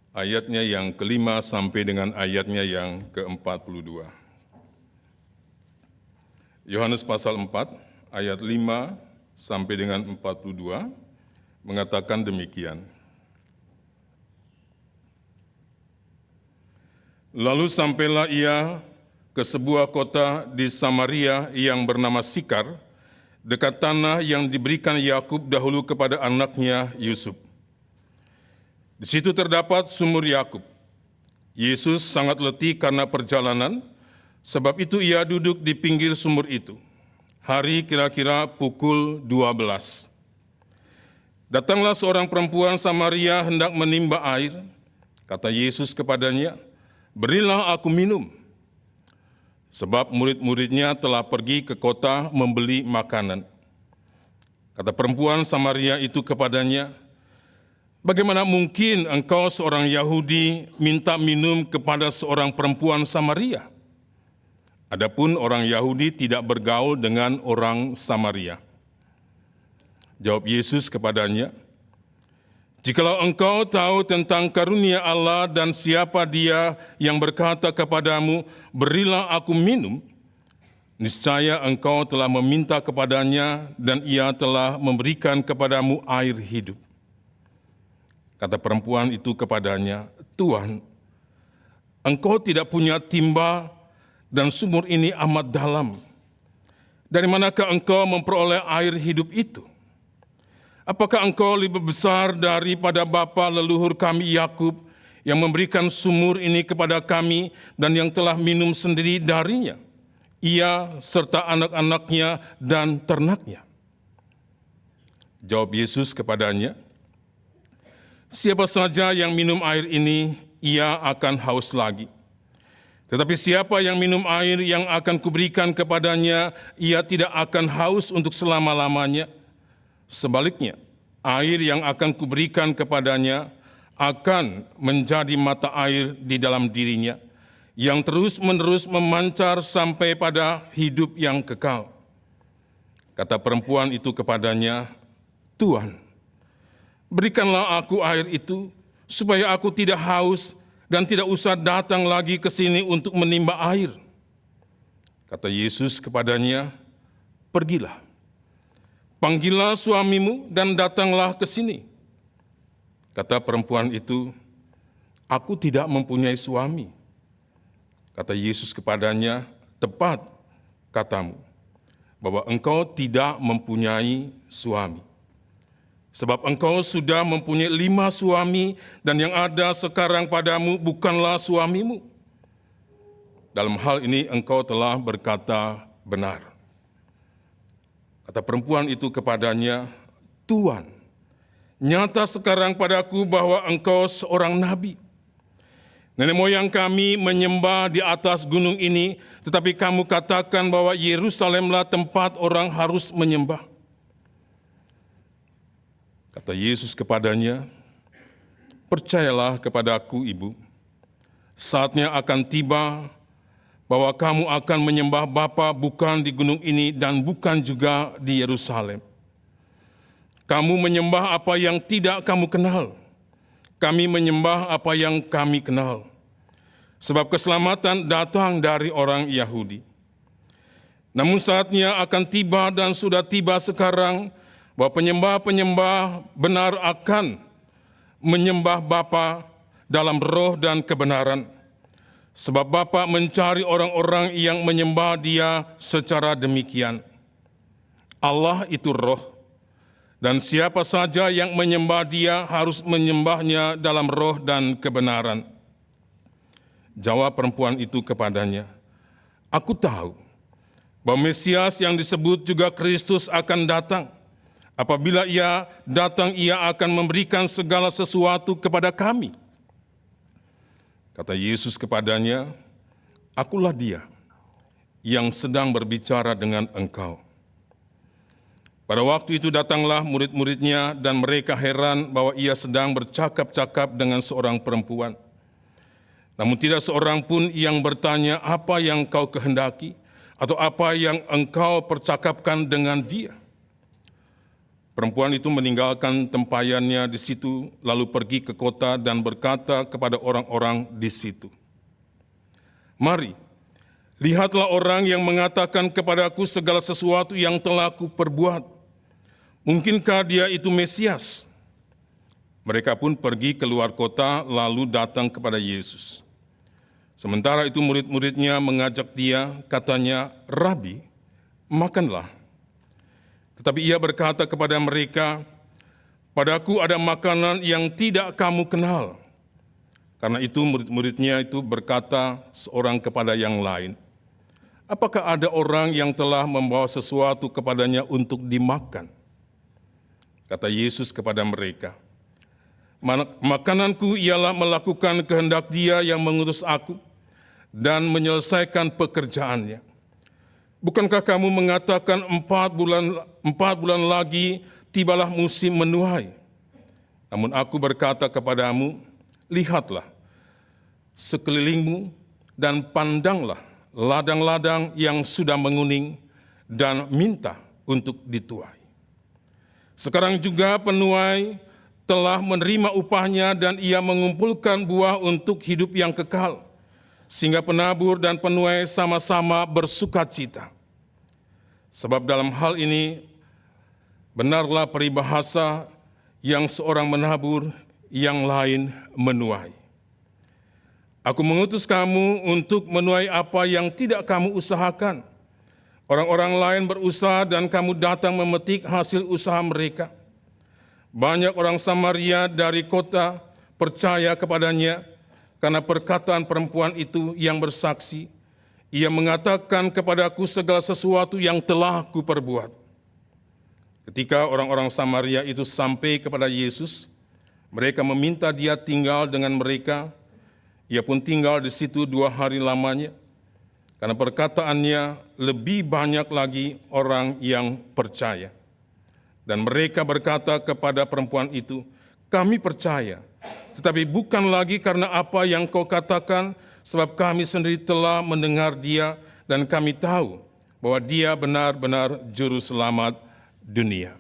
ayatnya yang kelima sampai dengan ayatnya yang ke-42. Yohanes pasal 4, ayat 5 sampai dengan 42, mengatakan demikian. Lalu sampailah ia ke sebuah kota di Samaria yang bernama Sikar, dekat tanah yang diberikan Yakub dahulu kepada anaknya Yusuf. Di situ terdapat sumur Yakub. Yesus sangat letih karena perjalanan, sebab itu ia duduk di pinggir sumur itu. Hari kira-kira pukul 12. Datanglah seorang perempuan Samaria hendak menimba air. Kata Yesus kepadanya, "Berilah aku minum." Sebab murid-muridnya telah pergi ke kota membeli makanan. Kata perempuan Samaria itu kepadanya, "Bagaimana mungkin engkau seorang Yahudi minta minum kepada seorang perempuan Samaria?" Adapun orang Yahudi tidak bergaul dengan orang Samaria. Jawab Yesus kepadanya, "Jikalau engkau tahu tentang karunia Allah dan siapa Dia yang berkata kepadamu, 'Berilah aku minum,' niscaya engkau telah meminta kepadanya dan Ia telah memberikan kepadamu air hidup." Kata perempuan itu kepadanya, "Tuhan, engkau tidak punya timba dan sumur ini amat dalam. Dari manakah engkau memperoleh air hidup itu? Apakah engkau lebih besar daripada bapa leluhur kami Yakub yang memberikan sumur ini kepada kami dan yang telah minum sendiri darinya, ia serta anak-anaknya dan ternaknya?" Jawab Yesus kepadanya, "Siapa saja yang minum air ini, ia akan haus lagi. Tetapi siapa yang minum air yang akan kuberikan kepadanya, ia tidak akan haus untuk selama-lamanya. Sebaliknya, air yang akan kuberikan kepadanya akan menjadi mata air di dalam dirinya, yang terus-menerus memancar sampai pada hidup yang kekal." Kata perempuan itu kepadanya, "Tuhan, berikanlah aku air itu, supaya aku tidak haus dan tidak usah datang lagi ke sini untuk menimba air." Kata Yesus kepadanya, "Pergilah, panggillah suamimu dan datanglah ke sini." Kata perempuan itu, "Aku tidak mempunyai suami." Kata Yesus kepadanya, "Tepat katamu, bahwa engkau tidak mempunyai suami. Sebab engkau sudah mempunyai 5 suami dan yang ada sekarang padamu bukanlah suamimu. Dalam hal ini engkau telah berkata benar." Kata perempuan itu kepadanya, "Tuhan, nyata sekarang padaku bahwa engkau seorang nabi. Nenek moyang kami menyembah di atas gunung ini, tetapi kamu katakan bahwa Yerusalemlah tempat orang harus menyembah." Kata Yesus kepadanya, "Percayalah kepadaku, Ibu, saatnya akan tiba bahwa kamu akan menyembah Bapa bukan di gunung ini dan bukan juga di Yerusalem. Kamu menyembah apa yang tidak kamu kenal. Kami menyembah apa yang kami kenal. Sebab keselamatan datang dari orang Yahudi. Namun saatnya akan tiba dan sudah tiba sekarang bahwa penyembah-penyembah benar akan menyembah Bapa dalam roh dan kebenaran. Sebab Bapa mencari orang-orang yang menyembah Dia secara demikian. Allah itu roh, dan siapa saja yang menyembah Dia harus menyembahnya dalam roh dan kebenaran." Jawab perempuan itu kepadanya, "Aku tahu bahwa Mesias yang disebut juga Kristus akan datang. Apabila Ia datang, Ia akan memberikan segala sesuatu kepada kami." Kata Yesus kepadanya, "Akulah Dia yang sedang berbicara dengan engkau." Pada waktu itu datanglah murid-muridnya dan mereka heran bahwa Ia sedang bercakap-cakap dengan seorang perempuan. Namun tidak seorang pun yang bertanya, "Apa yang kau kehendaki?" atau "Apa yang engkau percakapkan dengan dia?" Perempuan itu meninggalkan tempayannya di situ, lalu pergi ke kota dan berkata kepada orang-orang di situ, "Mari, lihatlah orang yang mengatakan kepadaku segala sesuatu yang telah kuperbuat. Mungkinkah Dia itu Mesias?" Mereka pun pergi keluar kota, lalu datang kepada Yesus. Sementara itu murid-muridnya mengajak Dia, katanya, "Rabi, makanlah." Tetapi ia berkata kepada mereka, "Padaku ada makanan yang tidak kamu kenal." Karena itu murid-muridnya itu berkata seorang kepada yang lain, "Apakah ada orang yang telah membawa sesuatu kepadanya untuk dimakan?" Kata Yesus kepada mereka, "Makananku ialah melakukan kehendak Dia yang mengutus aku dan menyelesaikan pekerjaannya. Bukankah kamu mengatakan 4 bulan lagi tibalah musim menuai? Namun aku berkata kepadamu, lihatlah sekelilingmu dan pandanglah ladang-ladang yang sudah menguning dan minta untuk dituai. Sekarang juga penuai telah menerima upahnya dan ia mengumpulkan buah untuk hidup yang kekal, sehingga penabur dan penuai sama-sama bersukacita. Sebab dalam hal ini benarlah peribahasa yang seorang menabur, yang lain menuai. Aku mengutus kamu untuk menuai apa yang tidak kamu usahakan. Orang-orang lain berusaha dan kamu datang memetik hasil usaha mereka. Banyak orang Samaria dari kota percaya kepadanya karena perkataan perempuan itu yang bersaksi, ia mengatakan kepadaku segala sesuatu yang telah kuperbuat. Ketika orang-orang Samaria itu sampai kepada Yesus, mereka meminta dia tinggal dengan mereka. Ia pun tinggal di situ 2 hari lamanya. Karena perkataannya lebih banyak lagi orang yang percaya. Dan mereka berkata kepada perempuan itu, "Kami percaya, tetapi bukan lagi karena apa yang kau katakan, sebab kami sendiri telah mendengar dia dan kami tahu bahwa dia benar-benar juru selamat dunia."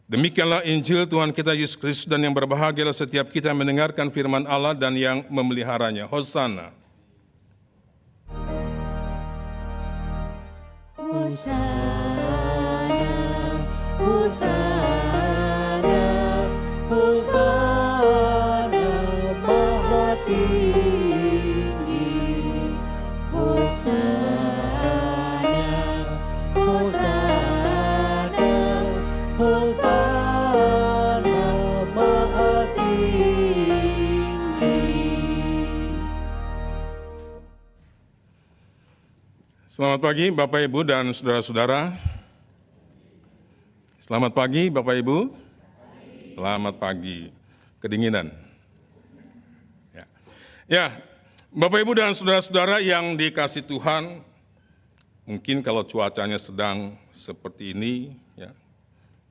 Demikianlah Injil Tuhan kita Yesus Kristus, dan yang berbahagialah setiap kita mendengarkan firman Allah dan yang memeliharanya. Hosana. Hosana, Hosana, Hosana, Maha Tinggi. Hosana, Hosana, Hosana, Maha Tinggi. Selamat pagi Bapak Ibu dan saudara-saudara. Selamat pagi Bapak Ibu. Selamat pagi. Kedinginan. Ya, Bapak Ibu dan saudara-saudara yang dikasih Tuhan, mungkin kalau cuacanya sedang seperti ini, ya,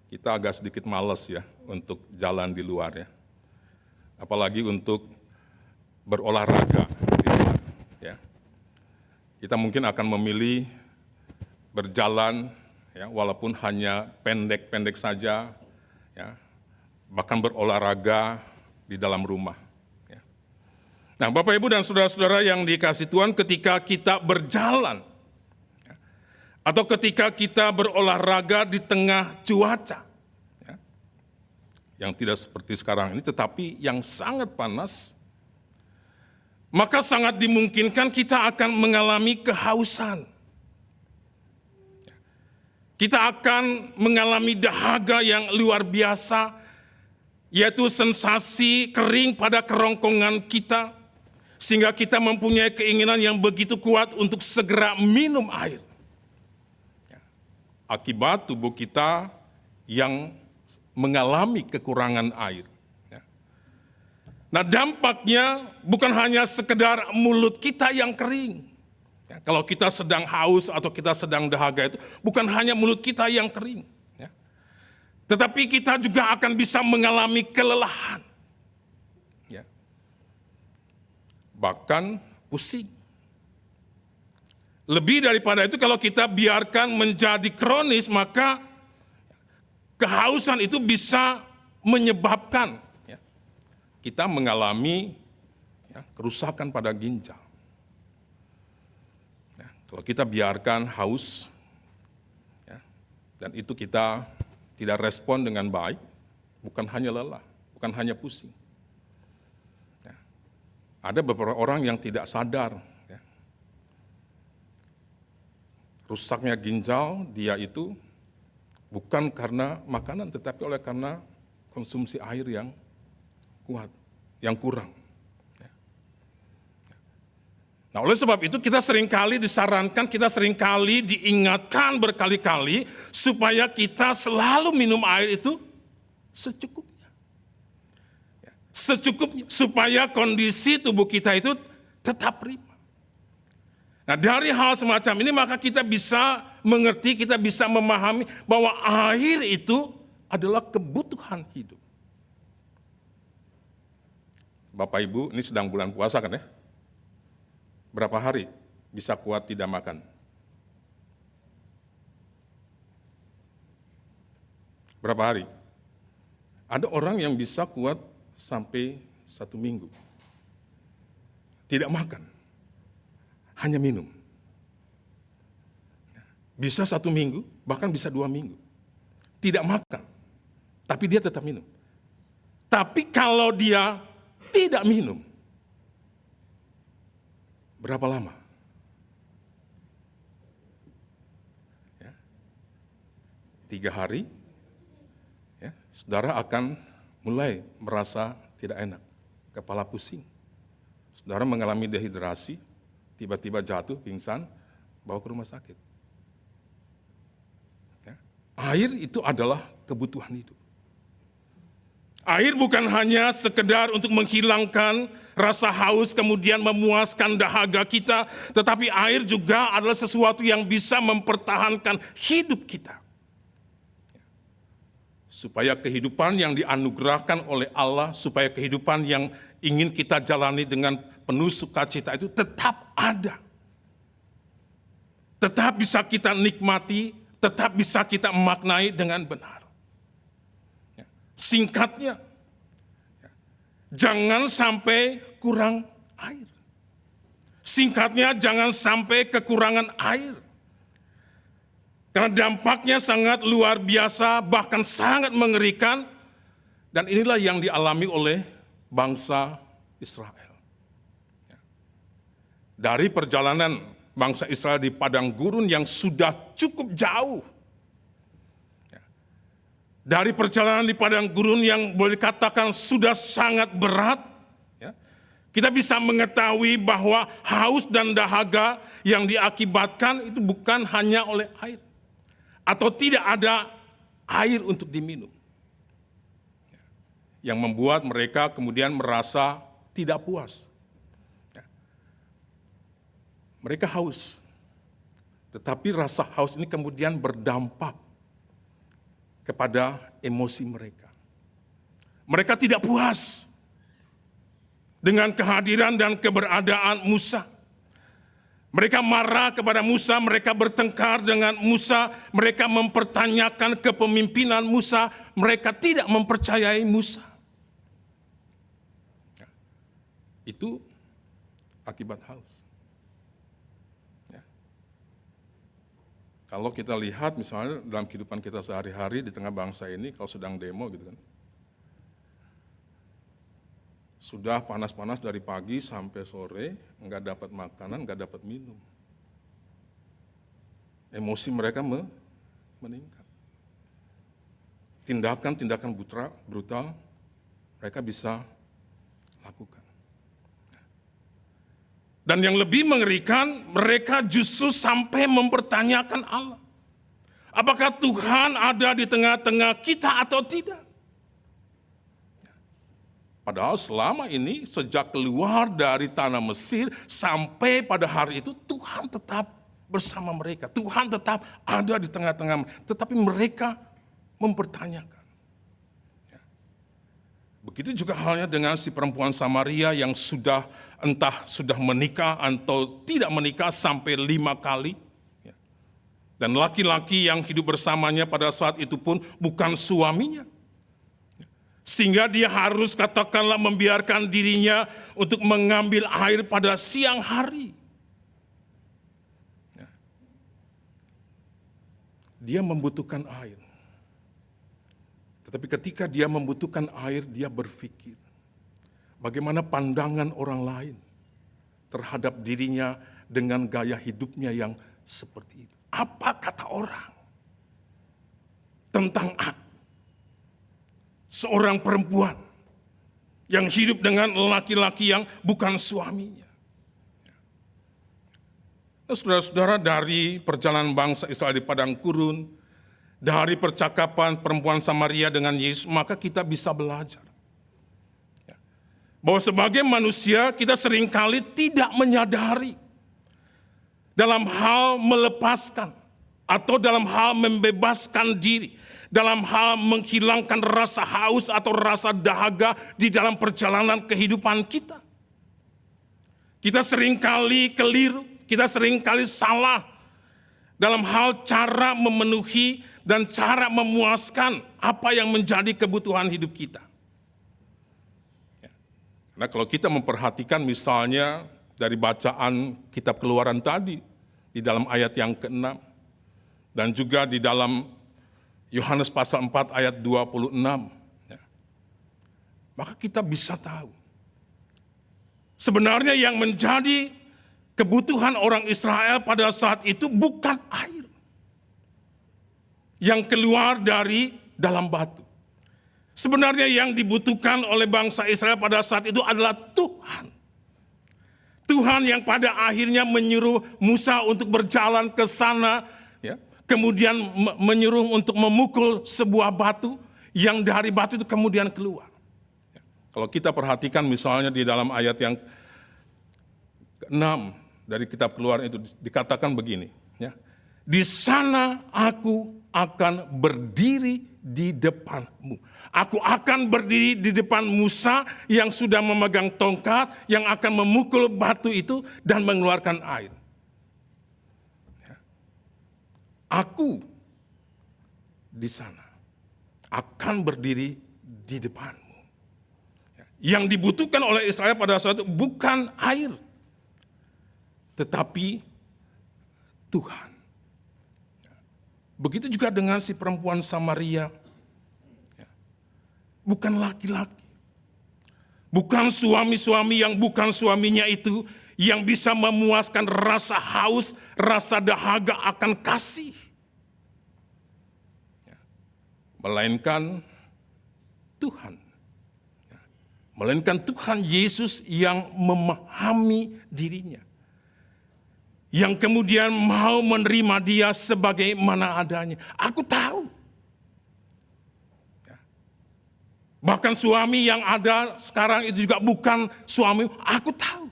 kita agak sedikit malas ya untuk jalan di luar ya. Apalagi untuk berolahraga di luar ya. Kita mungkin akan memilih berjalan ya, walaupun hanya pendek-pendek saja ya, bahkan berolahraga di dalam rumah ya. Nah, Bapak Ibu dan saudara-saudara yang dikasih Tuhan, ketika kita berjalan ya, atau ketika kita berolahraga di tengah cuaca ya, yang tidak seperti sekarang ini tetapi yang sangat panas, maka sangat dimungkinkan kita akan mengalami kehausan. Kita akan mengalami dahaga yang luar biasa, yaitu sensasi kering pada kerongkongan kita, sehingga kita mempunyai keinginan yang begitu kuat untuk segera minum air. Akibat tubuh kita yang mengalami kekurangan air. Nah, dampaknya bukan hanya sekedar mulut kita yang kering. Ya, kalau kita sedang haus atau kita sedang dahaga itu, bukan hanya mulut kita yang kering. Ya. Tetapi kita juga akan bisa mengalami kelelahan. Ya. Bahkan pusing. Lebih daripada itu, kalau kita biarkan menjadi kronis, maka kehausan itu bisa menyebabkan kita mengalami ya, kerusakan pada ginjal. Ya, kalau kita biarkan haus, ya, dan itu kita tidak respon dengan baik, bukan hanya lelah, bukan hanya pusing. Ya, ada beberapa orang yang tidak sadar, ya, rusaknya ginjal dia itu Bukan karena makanan, tetapi oleh karena konsumsi air yang kuat, yang kurang. Nah, oleh sebab itu kita seringkali disarankan, kita seringkali diingatkan berkali-kali supaya kita selalu minum air itu secukupnya. Secukupnya, supaya kondisi tubuh kita itu tetap prima. Nah, dari hal semacam ini maka kita bisa mengerti, kita bisa memahami bahwa air itu adalah kebutuhan hidup. Bapak Ibu, ini sedang bulan puasa kan ya? Berapa hari bisa kuat tidak makan? Berapa hari? Ada orang yang bisa kuat sampai 1 minggu. Tidak makan, hanya minum. Bisa 1 minggu, bahkan bisa 2 minggu. Tidak makan, tapi dia tetap minum. Tapi kalau dia tidak minum, berapa lama? Ya, 3 hari, ya, saudara akan mulai merasa tidak enak, kepala pusing. Saudara mengalami dehidrasi, tiba-tiba jatuh, pingsan, bawa ke rumah sakit. Ya, air itu adalah kebutuhan hidup. Air bukan hanya sekedar untuk menghilangkan rasa haus kemudian memuaskan dahaga kita, tetapi air juga adalah sesuatu yang bisa mempertahankan hidup kita. Supaya kehidupan yang dianugerahkan oleh Allah, supaya kehidupan yang ingin kita jalani dengan penuh sukacita itu tetap ada. Tetap bisa kita nikmati, tetap bisa kita maknai dengan benar. Singkatnya, jangan sampai kurang air. Singkatnya, jangan sampai kekurangan air. Karena dampaknya sangat luar biasa, bahkan sangat mengerikan. Dan inilah yang dialami oleh bangsa Israel. Dari perjalanan bangsa Israel di padang gurun yang sudah cukup jauh, dari perjalanan di padang gurun yang boleh dikatakan sudah sangat berat, kita bisa mengetahui bahwa haus dan dahaga yang diakibatkan itu bukan hanya oleh air, atau tidak ada air untuk diminum, yang membuat mereka kemudian merasa tidak puas. Mereka haus, tetapi rasa haus ini kemudian berdampak kepada emosi mereka. Mereka tidak puas dengan kehadiran dan keberadaan Musa. Mereka marah kepada Musa, mereka bertengkar dengan Musa, mereka mempertanyakan kepemimpinan Musa, mereka tidak mempercayai Musa. Itu akibat haus. Kalau kita lihat misalnya dalam kehidupan kita sehari-hari di tengah bangsa ini, kalau sedang demo gitu kan, sudah panas-panas dari pagi sampai sore, nggak dapat makanan, nggak dapat minum. Emosi mereka meningkat. Tindakan-tindakan brutal mereka bisa lakukan. Dan yang lebih mengerikan, mereka justru sampai mempertanyakan Allah. Apakah Tuhan ada di tengah-tengah kita atau tidak? Padahal selama ini, sejak keluar dari tanah Mesir, sampai pada hari itu, Tuhan tetap bersama mereka. Tuhan tetap ada di tengah-tengah mereka. Tetapi mereka mempertanyakan. Begitu juga halnya dengan si perempuan Samaria yang entah sudah menikah atau tidak menikah sampai 5 kali. Dan laki-laki yang hidup bersamanya pada saat itu pun bukan suaminya. Sehingga dia harus katakanlah membiarkan dirinya untuk mengambil air pada siang hari. Dia membutuhkan air. Tetapi ketika dia membutuhkan air, dia berpikir, bagaimana pandangan orang lain terhadap dirinya dengan gaya hidupnya yang seperti itu. Apa kata orang? tentang aku. Seorang perempuan yang hidup dengan laki-laki yang bukan suaminya. Nah, saudara-saudara, dari perjalanan bangsa Israel di padang gurun, dari percakapan perempuan Samaria dengan Yesus, maka kita bisa belajar bahwa sebagai manusia kita seringkali tidak menyadari dalam hal melepaskan atau dalam hal membebaskan diri, dalam hal menghilangkan rasa haus atau rasa dahaga di dalam perjalanan kehidupan kita. Kita seringkali keliru, kita seringkali salah dalam hal cara memenuhi dan cara memuaskan apa yang menjadi kebutuhan hidup kita. Nah, kalau kita memperhatikan misalnya dari bacaan kitab Keluaran tadi, di dalam ayat yang ke-6, dan juga di dalam Yohanes pasal 4 ayat 26, maka kita bisa tahu, sebenarnya yang menjadi kebutuhan orang Israel pada saat itu bukan air yang keluar dari dalam batu. Sebenarnya yang dibutuhkan oleh bangsa Israel pada saat itu adalah Tuhan. Tuhan yang pada akhirnya menyuruh Musa untuk berjalan ke sana, ya, kemudian menyuruh untuk memukul sebuah batu, yang dari batu itu kemudian keluar. Kalau kita perhatikan misalnya di dalam ayat yang ke-6 dari kitab Keluaran itu dikatakan begini, ya, di sana aku akan berdiri di depanmu. Aku akan berdiri di depan Musa yang sudah memegang tongkat, yang akan memukul batu itu dan mengeluarkan air. Aku di sana akan berdiri di depanmu. Yang dibutuhkan oleh Israel pada saat itu bukan air, tetapi Tuhan. Begitu juga dengan si perempuan Samaria. Bukan laki-laki. Bukan suami-suami yang bukan suaminya itu yang bisa memuaskan rasa haus, rasa dahaga akan kasih. Melainkan Tuhan. Melainkan Tuhan Yesus yang memahami dirinya. Yang kemudian mau menerima dia sebagaimana adanya. Aku tahu. Bahkan suami yang ada sekarang itu juga bukan suami. Aku tahu.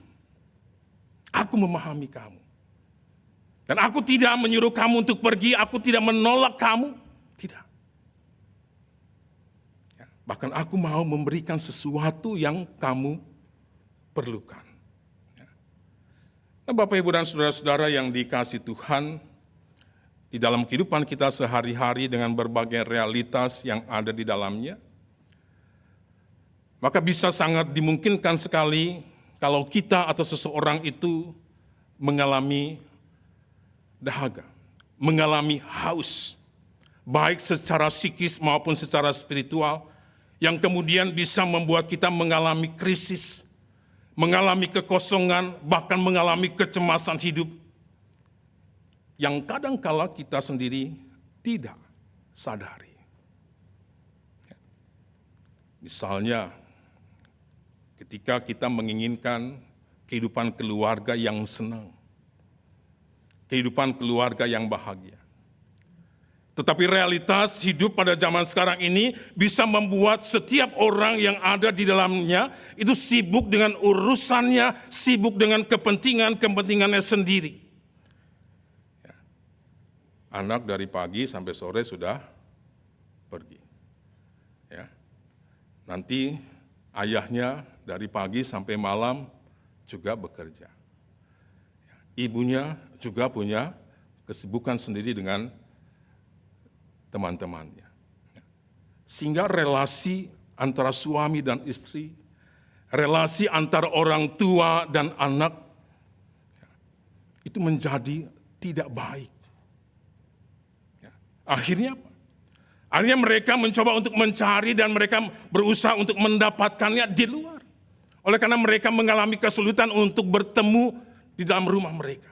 Aku memahami kamu. Dan aku tidak menyuruh kamu untuk pergi. Aku tidak menolak kamu. Tidak. Bahkan aku mau memberikan sesuatu yang kamu perlukan. Nah, Bapak, Ibu, dan saudara-saudara yang dikasihi Tuhan, di dalam kehidupan kita sehari-hari dengan berbagai realitas yang ada di dalamnya, maka bisa sangat dimungkinkan sekali kalau kita atau seseorang itu mengalami dahaga, mengalami haus, baik secara psikis maupun secara spiritual, yang kemudian bisa membuat kita mengalami krisis, mengalami kekosongan, bahkan mengalami kecemasan hidup, yang kadangkala kita sendiri tidak sadari. Misalnya, ketika kita menginginkan kehidupan keluarga yang senang, kehidupan keluarga yang bahagia. Tetapi realitas hidup pada zaman sekarang ini bisa membuat setiap orang yang ada di dalamnya itu sibuk dengan urusannya, sibuk dengan kepentingannya sendiri. Anak dari pagi sampai sore sudah pergi. Ya. Nanti ayahnya dari pagi sampai malam juga bekerja. Ibunya juga punya kesibukan sendiri dengan teman-temannya. Sehingga relasi antara suami dan istri, relasi antara orang tua dan anak, itu menjadi tidak baik. Akhirnya apa? Akhirnya mereka mencoba untuk mencari dan mereka berusaha untuk mendapatkannya di luar. Oleh karena mereka mengalami kesulitan untuk bertemu di dalam rumah mereka.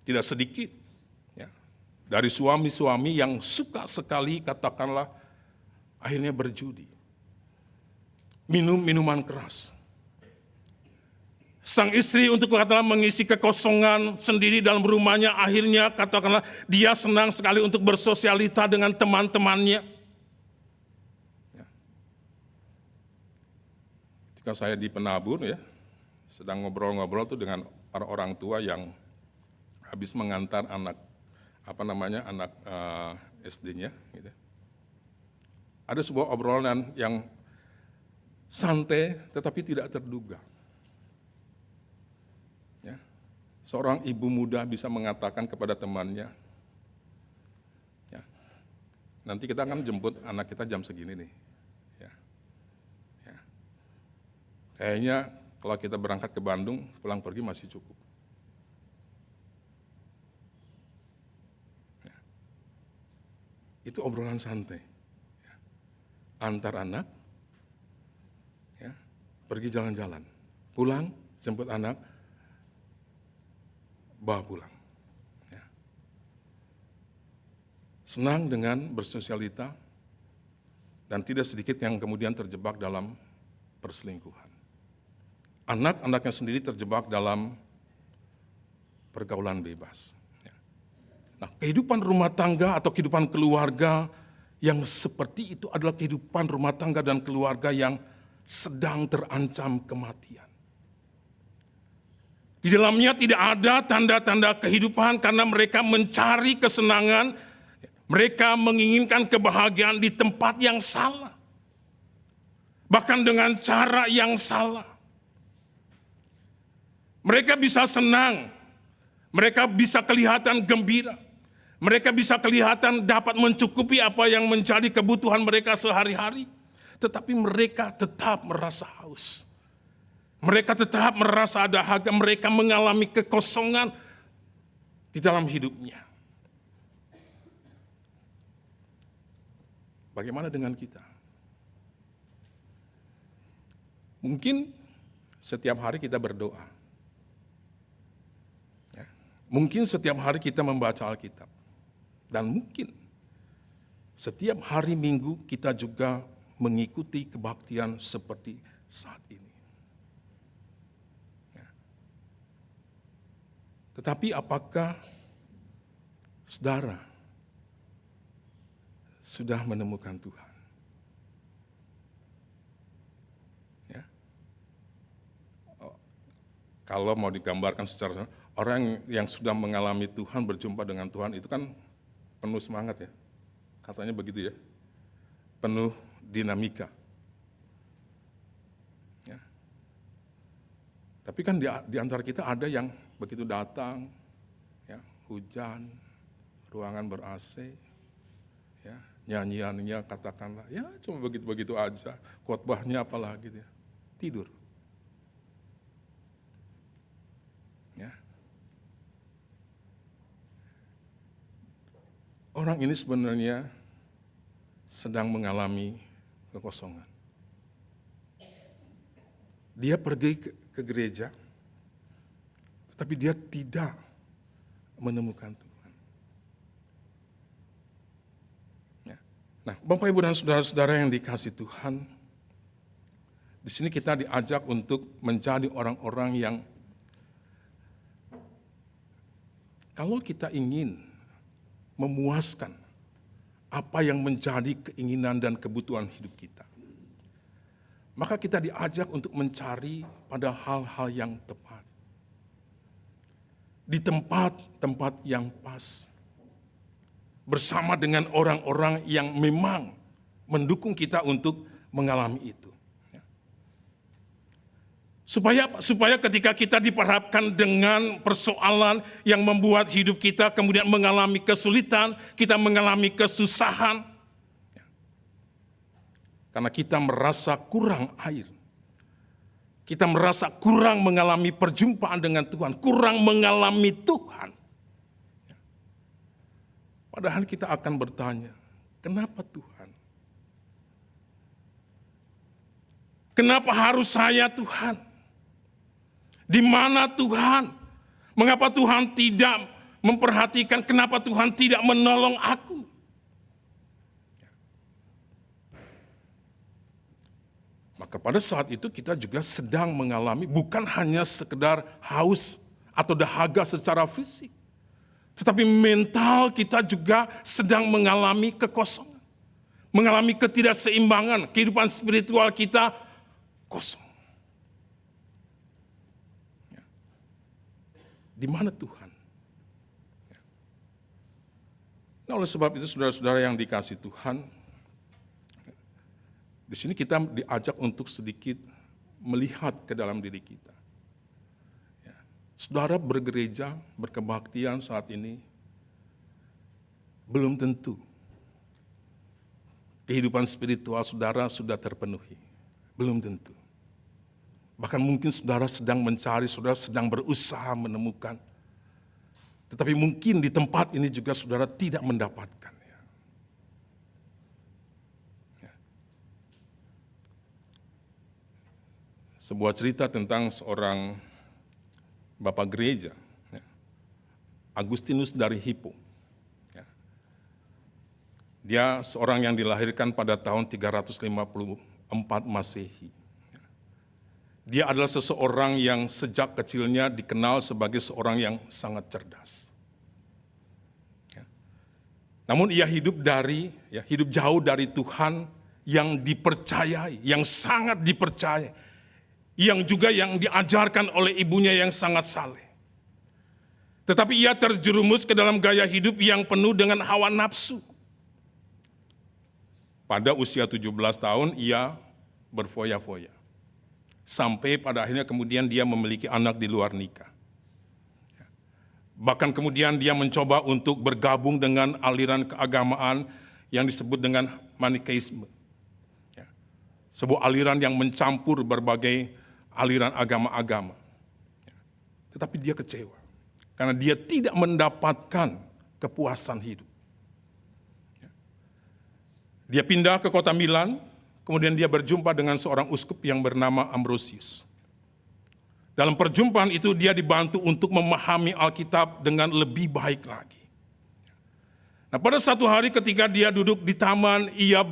Tidak sedikit Dari suami-suami yang suka sekali, katakanlah, akhirnya berjudi. Minum minuman keras. Sang istri untuk katakanlah mengisi kekosongan sendiri dalam rumahnya, akhirnya katakanlah dia senang sekali untuk bersosialita dengan teman-temannya. Ketika saya di Penabur ya, sedang ngobrol-ngobrol tuh dengan orang tua yang habis mengantar anak SD-nya. Gitu. Ada sebuah obrolan yang santai tetapi tidak terduga. Ya. Seorang ibu muda bisa mengatakan kepada temannya, ya, nanti kita akan jemput anak kita jam segini nih. Ya. Ya. Kayaknya kalau kita berangkat ke Bandung, pulang pergi masih cukup. Ya. Itu obrolan santai. Ya. Antar anak, ya, pergi jalan-jalan, pulang, jemput anak, bawa pulang. Ya. Senang dengan bersosialita, dan tidak sedikit yang kemudian terjebak dalam perselingkuhan. Anak-anaknya sendiri terjebak dalam pergaulan bebas. Ya. Nah, kehidupan rumah tangga atau kehidupan keluarga yang seperti itu adalah kehidupan rumah tangga dan keluarga yang sedang terancam kematian. Di dalamnya tidak ada tanda-tanda kehidupan karena mereka mencari kesenangan, mereka menginginkan kebahagiaan di tempat yang salah. Bahkan dengan cara yang salah. Mereka bisa senang, mereka bisa kelihatan gembira, mereka bisa kelihatan dapat mencukupi apa yang menjadi kebutuhan mereka sehari-hari. Tetapi mereka tetap merasa haus. Mereka tetap merasa dahaga, mereka mengalami kekosongan di dalam hidupnya. Bagaimana dengan kita? Mungkin setiap hari kita berdoa. Mungkin setiap hari kita membaca Alkitab. Dan mungkin setiap hari Minggu kita juga mengikuti kebaktian seperti saat ini. Tetapi apakah saudara sudah menemukan Tuhan? Ya. Kalau mau digambarkan secara orang yang sudah mengalami Tuhan, berjumpa dengan Tuhan itu kan penuh semangat ya. Katanya begitu ya. Penuh dinamika. Ya. Tapi kan di antara kita ada yang begitu datang, ya, hujan, ruangan ber-AC, ya, nyanyiannya katakanlah, ya cuma begitu-begitu aja, khotbahnya apalagi ya, tidur. Ya. Orang ini sebenarnya sedang mengalami kekosongan. Dia pergi ke gereja, tetapi dia tidak menemukan Tuhan. Ya. Nah, Bapak, Ibu, dan saudara-saudara yang dikasihi Tuhan, di sini kita diajak untuk menjadi orang-orang yang kalau kita ingin memuaskan apa yang menjadi keinginan dan kebutuhan hidup kita, maka kita diajak untuk mencari pada hal-hal yang tepat. Di tempat-tempat yang pas. Bersama dengan orang-orang yang memang mendukung kita untuk mengalami itu. Supaya ketika kita diperhadapkan dengan persoalan yang membuat hidup kita kemudian mengalami kesulitan, kita mengalami kesusahan, karena kita merasa kurang air. Kita merasa kurang mengalami perjumpaan dengan Tuhan, kurang mengalami Tuhan. Padahal kita akan bertanya, kenapa Tuhan? Kenapa harus saya Tuhan? Di mana Tuhan? Mengapa Tuhan tidak memperhatikan kenapa Tuhan tidak menolong aku. Maka pada saat itu kita juga sedang mengalami bukan hanya sekedar haus atau dahaga secara fisik, tetapi mental kita juga sedang mengalami kekosongan, mengalami ketidakseimbangan, kehidupan spiritual kita kosong. Di mana Tuhan? Nah, oleh sebab itu saudara-saudara yang dikasihi Tuhan, di sini kita diajak untuk sedikit melihat ke dalam diri kita. Ya. Saudara bergereja, berkebaktian saat ini, belum tentu kehidupan spiritual saudara sudah terpenuhi. Belum tentu. Bahkan mungkin saudara sedang mencari, saudara sedang berusaha menemukan. Tetapi mungkin di tempat ini juga saudara tidak mendapatkan. Sebuah cerita tentang seorang bapak gereja, Agustinus dari Hippo. Dia seorang yang dilahirkan pada tahun 354 Masehi. Dia adalah seseorang yang sejak kecilnya dikenal sebagai seorang yang sangat cerdas. Namun ia hidup jauh dari Tuhan yang dipercayai, yang sangat dipercayai. Yang juga yang diajarkan oleh ibunya yang sangat saleh. Tetapi ia terjerumus ke dalam gaya hidup yang penuh dengan hawa nafsu. Pada usia 17 tahun ia berfoya-foya. Sampai pada akhirnya kemudian dia memiliki anak di luar nikah. Bahkan kemudian dia mencoba untuk bergabung dengan aliran keagamaan yang disebut dengan Manikeisme. Sebuah aliran yang mencampur berbagai aliran agama-agama. Tetapi dia kecewa. Karena dia tidak mendapatkan kepuasan hidup. Dia pindah ke kota Milan, kemudian dia berjumpa dengan seorang uskup yang bernama Ambrosius. Dalam perjumpaan itu dia dibantu untuk memahami Alkitab dengan lebih baik lagi. Nah, pada satu hari ketika dia duduk di taman, ia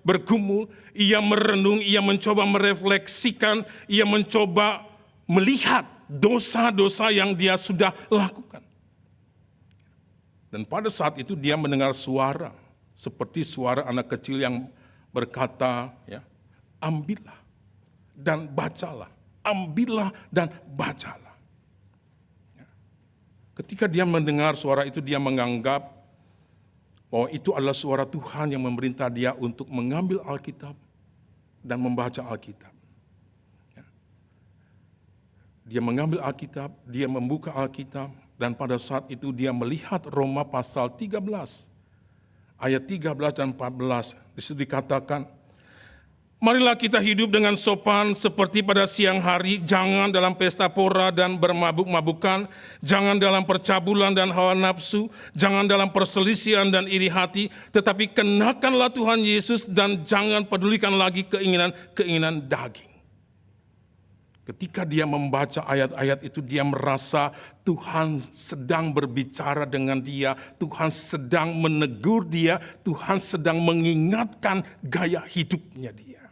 bergumul, ia merenung, ia mencoba merefleksikan, ia mencoba melihat dosa-dosa yang dia sudah lakukan. Dan pada saat itu dia mendengar suara, seperti suara anak kecil yang berkata, ambillah dan bacalah, ambillah dan bacalah. Ketika dia mendengar suara itu, dia menganggap bahwa itu adalah suara Tuhan yang memerintah dia untuk mengambil Alkitab dan membaca Alkitab. Dia mengambil Alkitab, dia membuka Alkitab, dan pada saat itu dia melihat Roma pasal 13, ayat 13 dan 14. Di situ dikatakan, marilah kita hidup dengan sopan seperti pada siang hari, jangan dalam pesta pora dan bermabuk-mabukan, jangan dalam percabulan dan hawa nafsu, jangan dalam perselisihan dan iri hati, tetapi kenakanlah Tuhan Yesus dan jangan pedulikan lagi keinginan daging. Ketika dia membaca ayat-ayat itu, dia merasa Tuhan sedang berbicara dengan dia, Tuhan sedang menegur dia, Tuhan sedang mengingatkan gaya hidupnya dia.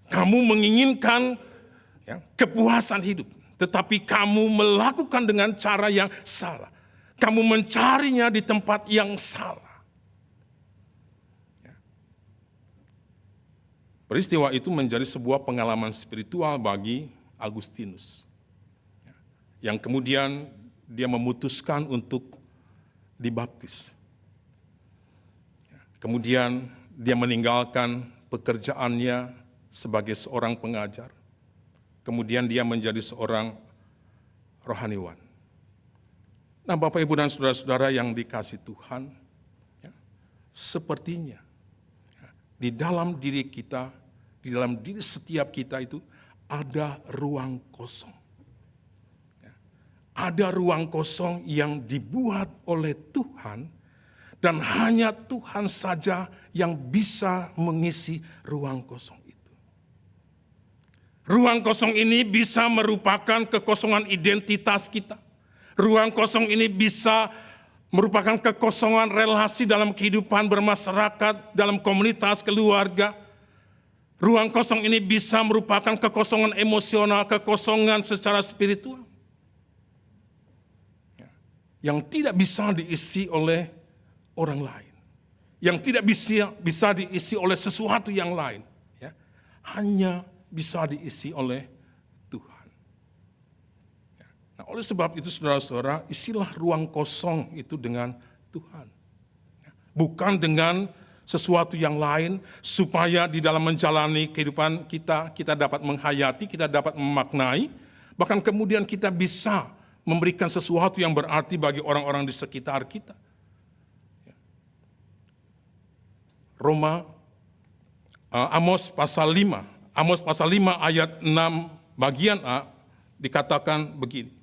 Kamu menginginkan kepuasan hidup, tetapi kamu melakukan dengan cara yang salah. Kamu mencarinya di tempat yang salah. Peristiwa itu menjadi sebuah pengalaman spiritual bagi Agustinus. Yang kemudian dia memutuskan untuk dibaptis. Kemudian dia meninggalkan pekerjaannya sebagai seorang pengajar. Kemudian dia menjadi seorang rohaniwan. Nah, Bapak, Ibu, dan saudara-saudara yang dikasihi Tuhan, sepertinya di dalam diri kita, di dalam diri setiap kita itu ada ruang kosong. Ada ruang kosong yang dibuat oleh Tuhan, dan hanya Tuhan saja yang bisa mengisi ruang kosong itu. Ruang kosong ini bisa merupakan kekosongan identitas kita. Ruang kosong ini bisa merupakan kekosongan relasi dalam kehidupan bermasyarakat, dalam komunitas, keluarga. Ruang kosong ini bisa merupakan kekosongan emosional, kekosongan secara spiritual. Yang tidak bisa diisi oleh orang lain. Yang tidak bisa diisi oleh sesuatu yang lain. Ya. Hanya bisa diisi oleh Tuhan. Ya. Nah, oleh sebab itu saudara-saudara, isilah ruang kosong itu dengan Tuhan. Ya. Bukan dengan sesuatu yang lain, supaya di dalam menjalani kehidupan kita dapat menghayati, kita dapat memaknai, bahkan kemudian kita bisa memberikan sesuatu yang berarti bagi orang-orang di sekitar kita. Amos pasal 5 ayat 6 bagian A dikatakan begini.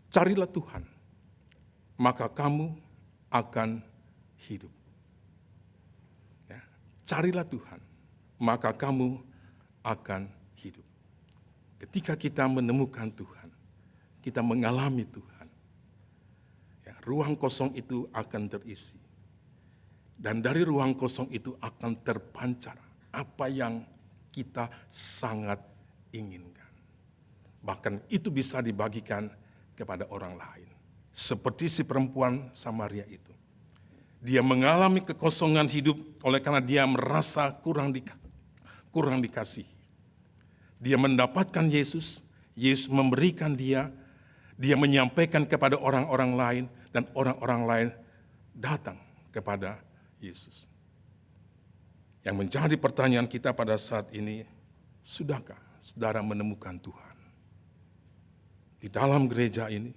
Carilah Tuhan, maka kamu akan hidup. Carilah Tuhan, maka kamu akan hidup. Ketika kita menemukan Tuhan, kita mengalami Tuhan, ya, ruang kosong itu akan terisi. Dan dari ruang kosong itu akan terpancar apa yang kita sangat inginkan. Bahkan itu bisa dibagikan kepada orang lain. Seperti si perempuan Samaria itu. Dia mengalami kekosongan hidup oleh karena dia merasa kurang dikasihi. Dia mendapatkan Yesus, Yesus memberikan dia menyampaikan kepada orang-orang lain, dan orang-orang lain datang kepada Yesus. Yang menjadi pertanyaan kita pada saat ini, sudahkah saudara menemukan Tuhan? Di dalam gereja ini,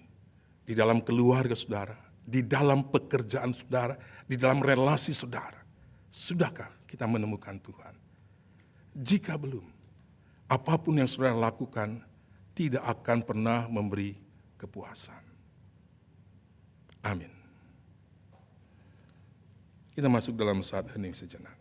di dalam keluarga saudara, di dalam pekerjaan saudara, di dalam relasi saudara. Sudahkah kita menemukan Tuhan? Jika belum, apapun yang saudara lakukan tidak akan pernah memberi kepuasan. Amin. Kita masuk dalam saat hening sejenak.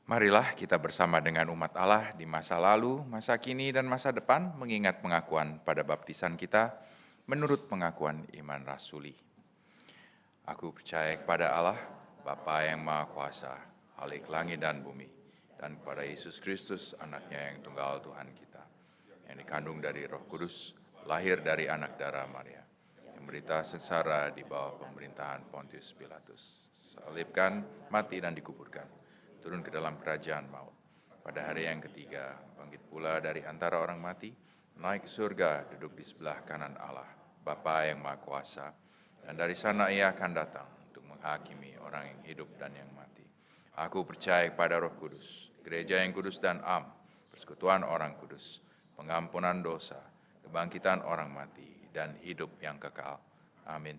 Marilah kita bersama dengan umat Allah di masa lalu, masa kini, dan masa depan mengingat pengakuan pada baptisan kita menurut pengakuan iman rasuli. Aku percaya kepada Allah, Bapa yang Maha Kuasa, Khalik langit dan bumi, dan kepada Yesus Kristus, anaknya yang tunggal Tuhan kita, yang dikandung dari Roh Kudus, lahir dari anak darah Maria, yang menderita sengsara di bawah pemerintahan Pontius Pilatus, salibkan, mati dan dikuburkan, turun ke dalam kerajaan maut. Pada hari yang ketiga, bangkit pula dari antara orang mati, naik ke surga, duduk di sebelah kanan Allah, Bapa yang Maha Kuasa, dan dari sana ia akan datang untuk menghakimi orang yang hidup dan yang mati. Aku percaya pada Roh Kudus, gereja yang kudus dan am, persekutuan orang kudus, pengampunan dosa, kebangkitan orang mati, dan hidup yang kekal. Amin.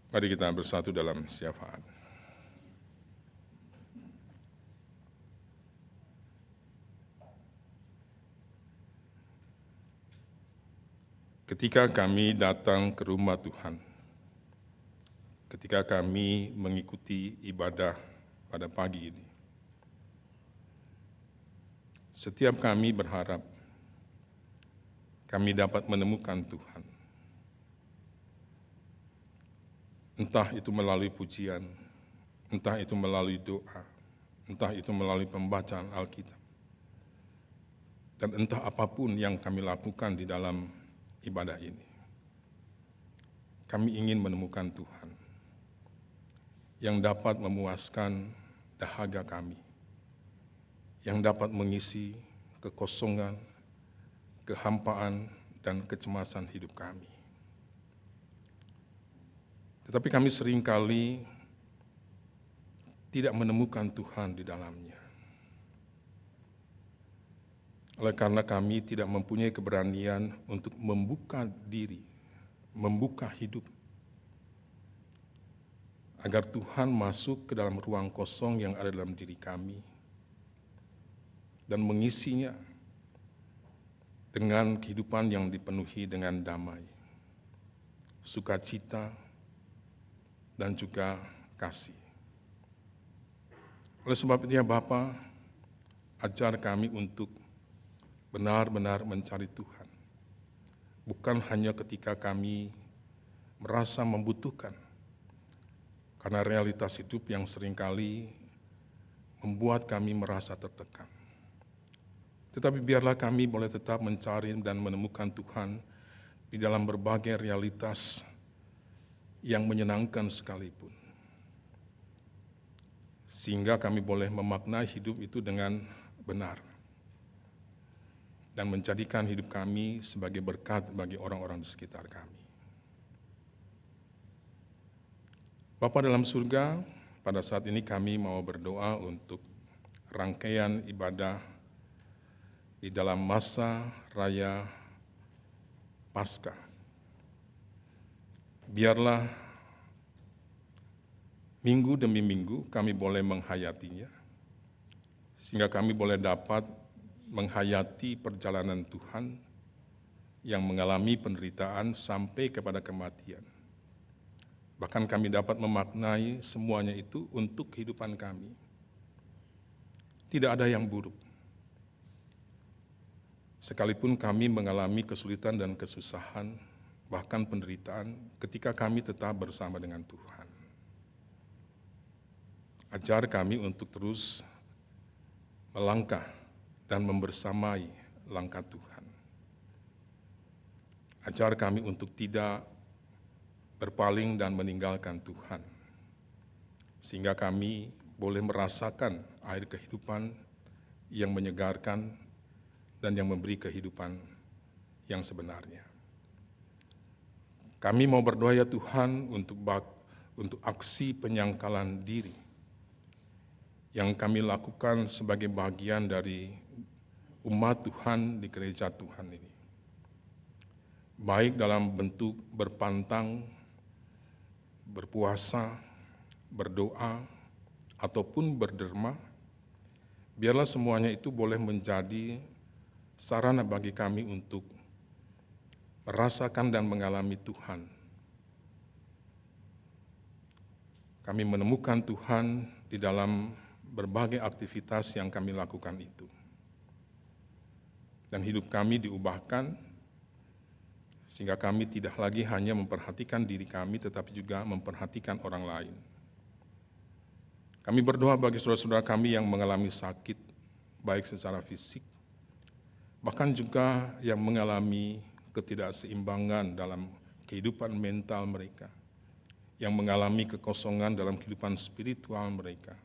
Mari kita bersatu dalam syafaat. Ketika kami datang ke rumah Tuhan, ketika kami mengikuti ibadah pada pagi ini, setiap kami berharap kami dapat menemukan Tuhan. Entah itu melalui pujian, entah itu melalui doa, entah itu melalui pembacaan Alkitab. Dan entah apapun yang kami lakukan di dalam ibadah ini. Kami ingin menemukan Tuhan yang dapat memuaskan dahaga kami, yang dapat mengisi kekosongan, kehampaan, dan kecemasan hidup kami. Tetapi kami seringkali tidak menemukan Tuhan di dalamnya. Oleh karena kami tidak mempunyai keberanian untuk membuka diri, membuka hidup, agar Tuhan masuk ke dalam ruang kosong yang ada dalam diri kami dan mengisinya dengan kehidupan yang dipenuhi dengan damai, sukacita, dan juga kasih. Oleh sebab itu ya Bapa, ajar kami untuk benar-benar mencari Tuhan. Bukan hanya ketika kami merasa membutuhkan, karena realitas hidup yang seringkali membuat kami merasa tertekan. Tetapi biarlah kami boleh tetap mencari dan menemukan Tuhan di dalam berbagai realitas yang menyenangkan sekalipun. Sehingga kami boleh memaknai hidup itu dengan benar dan menjadikan hidup kami sebagai berkat bagi orang-orang di sekitar kami. Bapa dalam surga, pada saat ini kami mau berdoa untuk rangkaian ibadah di dalam masa raya Paskah. Biarlah minggu demi minggu kami boleh menghayatinya, sehingga kami boleh dapat menghayati perjalanan Tuhan yang mengalami penderitaan sampai kepada kematian. Bahkan kami dapat memaknai semuanya itu untuk kehidupan kami. Tidak ada yang buruk. Sekalipun kami mengalami kesulitan dan kesusahan, bahkan penderitaan, ketika kami tetap bersama dengan Tuhan. Ajar kami untuk terus melangkah dan membersamai langkah Tuhan. Ajar kami untuk tidak berpaling dan meninggalkan Tuhan, sehingga kami boleh merasakan air kehidupan yang menyegarkan dan yang memberi kehidupan yang sebenarnya. Kami mau berdoa ya Tuhan untuk aksi penyangkalan diri yang kami lakukan sebagai bagian dari umat Tuhan di gereja Tuhan ini. Baik dalam bentuk berpantang, berpuasa, berdoa, ataupun berderma, biarlah semuanya itu boleh menjadi sarana bagi kami untuk merasakan dan mengalami Tuhan. Kami menemukan Tuhan di dalam berbagai aktivitas yang kami lakukan itu. Dan hidup kami diubahkan, sehingga kami tidak lagi hanya memperhatikan diri kami, tetapi juga memperhatikan orang lain. Kami berdoa bagi saudara-saudara kami yang mengalami sakit, baik secara fisik, bahkan juga yang mengalami ketidakseimbangan dalam kehidupan mental mereka, yang mengalami kekosongan dalam kehidupan spiritual mereka.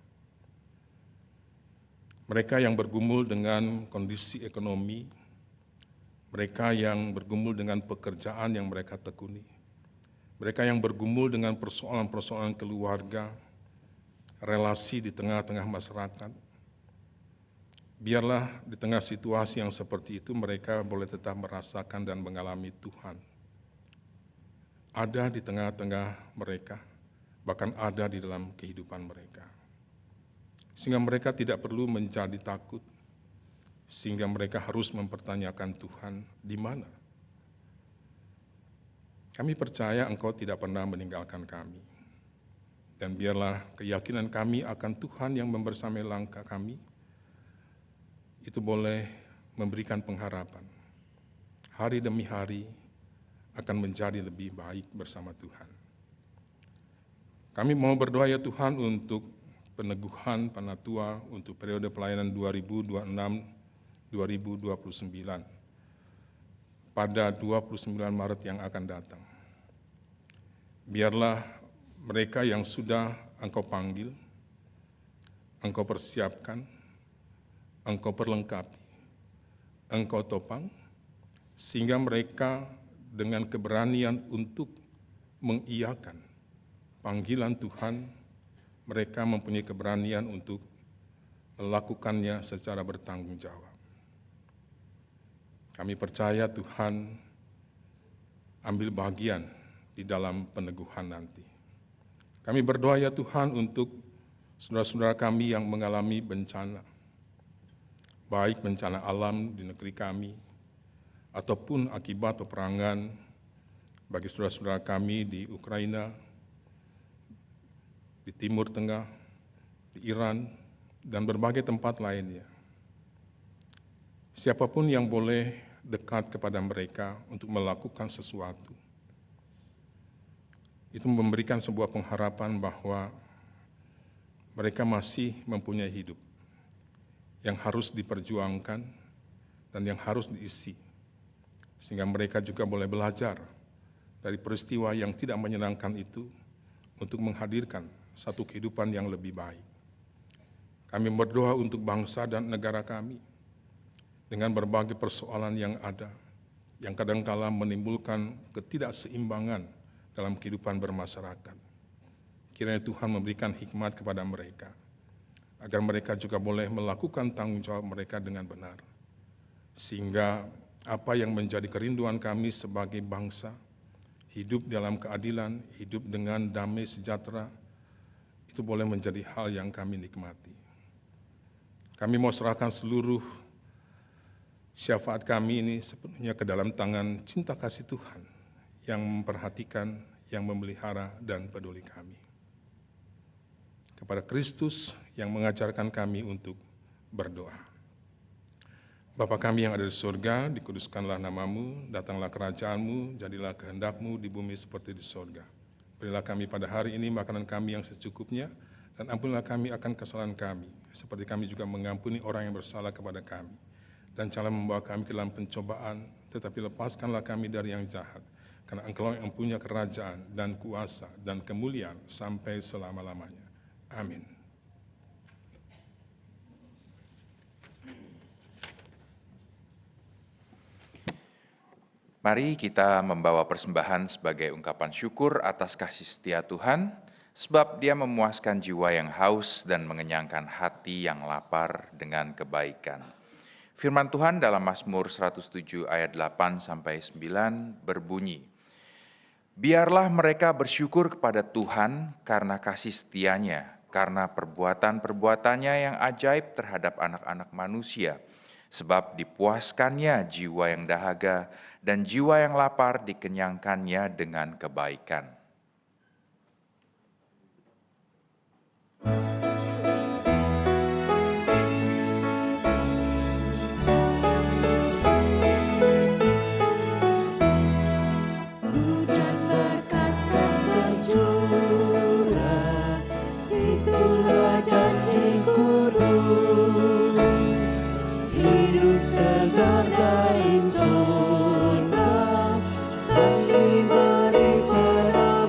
Mereka yang bergumul dengan kondisi ekonomi, mereka yang bergumul dengan pekerjaan yang mereka tekuni, mereka yang bergumul dengan persoalan-persoalan keluarga, relasi di tengah-tengah masyarakat. Biarlah di tengah situasi yang seperti itu mereka boleh tetap merasakan dan mengalami Tuhan. Ada di tengah-tengah mereka, bahkan ada di dalam kehidupan mereka. Sehingga mereka tidak perlu menjadi takut, sehingga mereka harus mempertanyakan Tuhan di mana. Kami percaya Engkau tidak pernah meninggalkan kami. Dan biarlah keyakinan kami akan Tuhan yang membersamai langkah kami, itu boleh memberikan pengharapan. Hari demi hari akan menjadi lebih baik bersama Tuhan. Kami mau berdoa ya Tuhan untuk peneguhan Panatua untuk periode pelayanan 2026-2029 pada 29 Maret yang akan datang. Biarlah mereka yang sudah Engkau panggil, Engkau persiapkan, Engkau perlengkapi, Engkau topang, sehingga mereka dengan keberanian untuk mengiyakan panggilan Tuhan, mereka mempunyai keberanian untuk melakukannya secara bertanggung jawab. Kami percaya Tuhan ambil bagian di dalam peneguhan nanti. Kami berdoa ya Tuhan untuk saudara-saudara kami yang mengalami bencana, baik bencana alam di negeri kami, ataupun akibat peperangan bagi saudara-saudara kami di Ukraina, di Timur Tengah, di Iran, dan berbagai tempat lainnya. Siapapun yang boleh dekat kepada mereka untuk melakukan sesuatu, itu memberikan sebuah pengharapan bahwa mereka masih mempunyai hidup yang harus diperjuangkan dan yang harus diisi, sehingga mereka juga boleh belajar dari peristiwa yang tidak menyenangkan itu untuk menghadirkan satu kehidupan yang lebih baik. Kami berdoa untuk bangsa dan negara kami dengan berbagai persoalan yang ada, yang kadangkala menimbulkan ketidakseimbangan dalam kehidupan bermasyarakat. Kiranya Tuhan memberikan hikmat kepada mereka, agar mereka juga boleh melakukan tanggung jawab mereka dengan benar. Sehingga apa yang menjadi kerinduan kami sebagai bangsa, hidup dalam keadilan, hidup dengan damai sejahtera, itu boleh menjadi hal yang kami nikmati. Kami mau serahkan seluruh syafaat kami ini sepenuhnya ke dalam tangan cinta kasih Tuhan yang memperhatikan, yang memelihara dan peduli kami. Kepada Kristus yang mengajarkan kami untuk berdoa. Bapa kami yang ada di surga, dikuduskanlah namamu, datanglah kerajaanmu, jadilah kehendakmu di bumi seperti di surga. Berilah kami pada hari ini makanan kami yang secukupnya, dan ampunilah kami akan kesalahan kami, seperti kami juga mengampuni orang yang bersalah kepada kami. Dan janganlah membawa kami ke dalam pencobaan, tetapi lepaskanlah kami dari yang jahat, karena Engkau yang punya kerajaan dan kuasa dan kemuliaan sampai selama-lamanya. Amin. Mari kita membawa persembahan sebagai ungkapan syukur atas kasih setia Tuhan, sebab Dia memuaskan jiwa yang haus dan mengenyangkan hati yang lapar dengan kebaikan. Firman Tuhan dalam Mazmur 107 ayat 8-9 berbunyi, biarlah mereka bersyukur kepada Tuhan karena kasih setianya, karena perbuatan-perbuatannya yang ajaib terhadap anak-anak manusia, sebab dipuaskannya jiwa yang dahaga dan jiwa yang lapar dikenyangkannya dengan kebaikan. Dari surga, dan diberi peran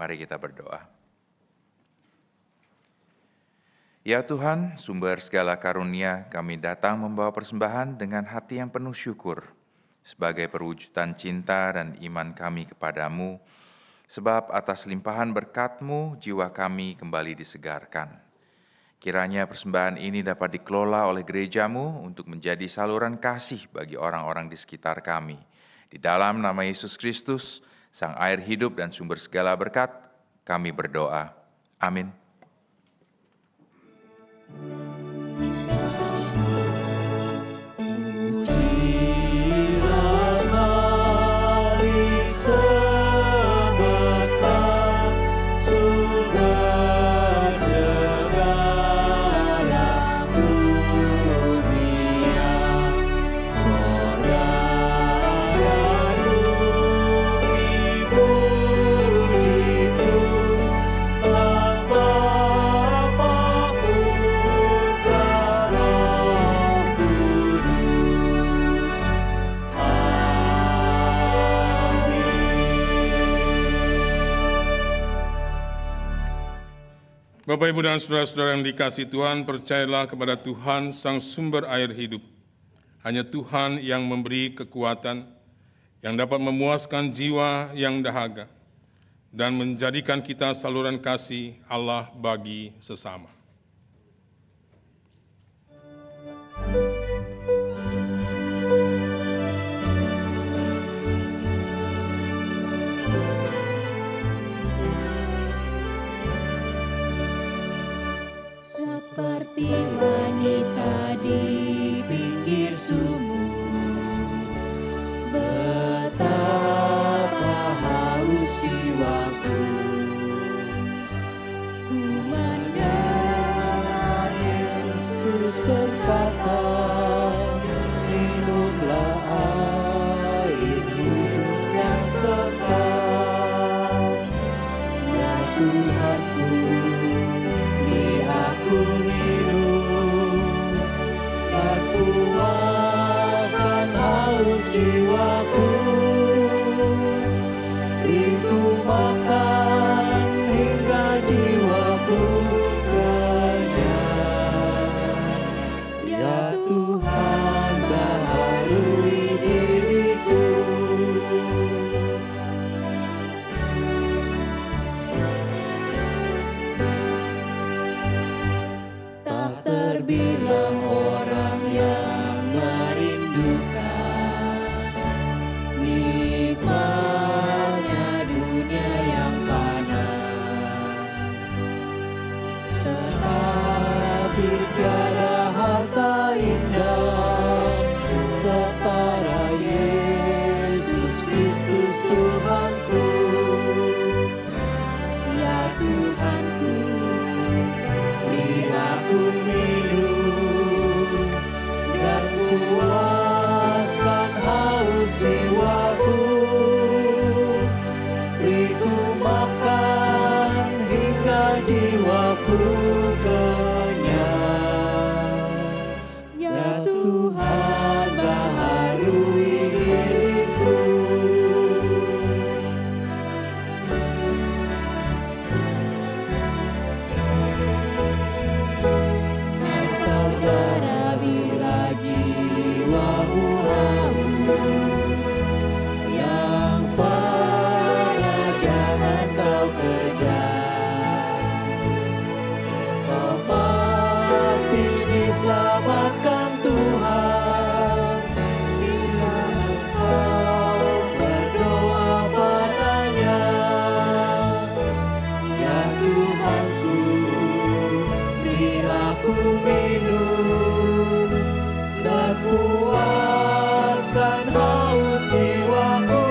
Mari kita berdoa. Ya Tuhan, sumber segala karunia, kami datang membawa persembahan dengan hati yang penuh syukur sebagai perwujudan cinta dan iman kami kepadamu, sebab atas limpahan berkat-Mu jiwa kami kembali disegarkan. Kiranya persembahan ini dapat dikelola oleh gereja-Mu untuk menjadi saluran kasih bagi orang-orang di sekitar kami. Di dalam nama Yesus Kristus, Sang air hidup dan sumber segala berkat, kami berdoa. Amin. Bapak, Ibu, dan saudara-saudara yang dikasihi Tuhan, percayalah kepada Tuhan, Sang sumber air hidup. Hanya Tuhan yang memberi kekuatan, yang dapat memuaskan jiwa yang dahaga, dan menjadikan kita saluran kasih Allah bagi sesama. Seperti wanita di pinggir sumur, betapa haus jiwaku. Ku mendengar Yesus berkata, minumlah air hidup yang kekal. Ya Tuhanku, aku minum dan puaskan haus jiwaku. Beriku makan hingga jiwaku kenyang. Ya Tuhan, baharui diriku. Terbilang orang yang merindukan nikmatnya dunia yang fana, tetapi tiada harta indah setara Yesus Kristus Tuhanku. Ya Tuhanku, beri aku minum dan puaskan haus jiwaku. Beriku makan hingga jiwaku kenyang. Ya Tuhan, baharui diriku. Saudara, bila jiwamu haus, yang fana jangan kau kejar. Kau pasti diselamatkan Tuhan bila kau berdoa padanya. Ya Tuhanku, beri aku minum dan puaskan haus jiwaku.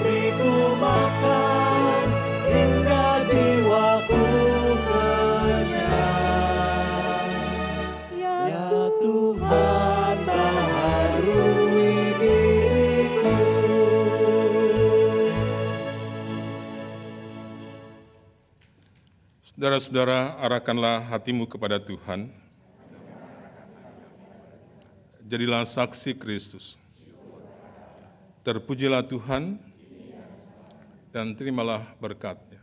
Beriku makan hingga jiwaku kenyang. Ya Tuhan, baharui diriku. Saudara-saudara, arahkanlah hatimu kepada Tuhan. Jadilah saksi Kristus. Terpujilah Tuhan, dan terimalah berkat-Nya.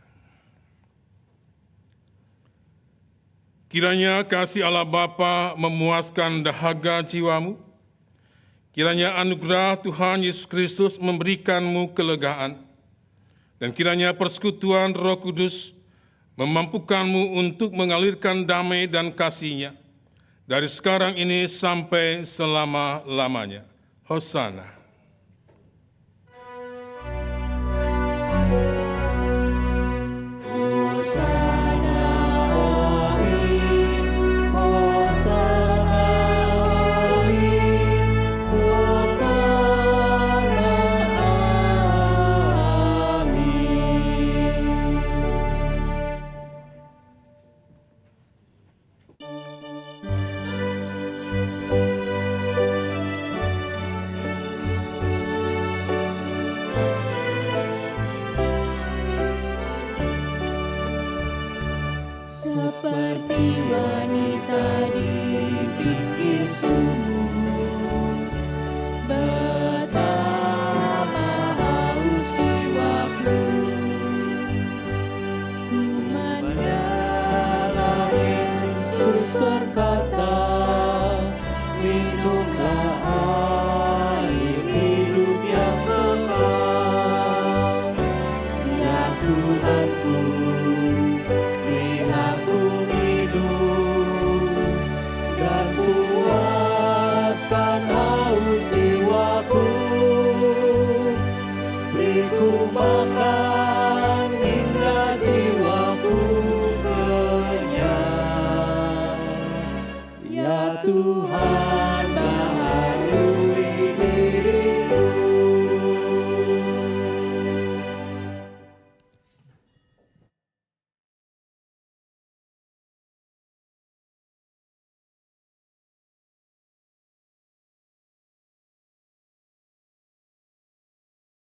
Kiranya kasih Allah Bapa memuaskan dahaga jiwamu. Kiranya anugerah Tuhan Yesus Kristus memberikanmu kelegaan. Dan kiranya persekutuan Roh Kudus memampukanmu untuk mengalirkan damai dan kasih-Nya dari sekarang ini sampai selama-lamanya. Hosana. Seperti wanita di pinggir sumur, betapa haus jiwaku. Ku mendengar Yesus berkata, minumlah air hidup yang kekal. Ya Tuhanku, haus jiwaku, beriku makan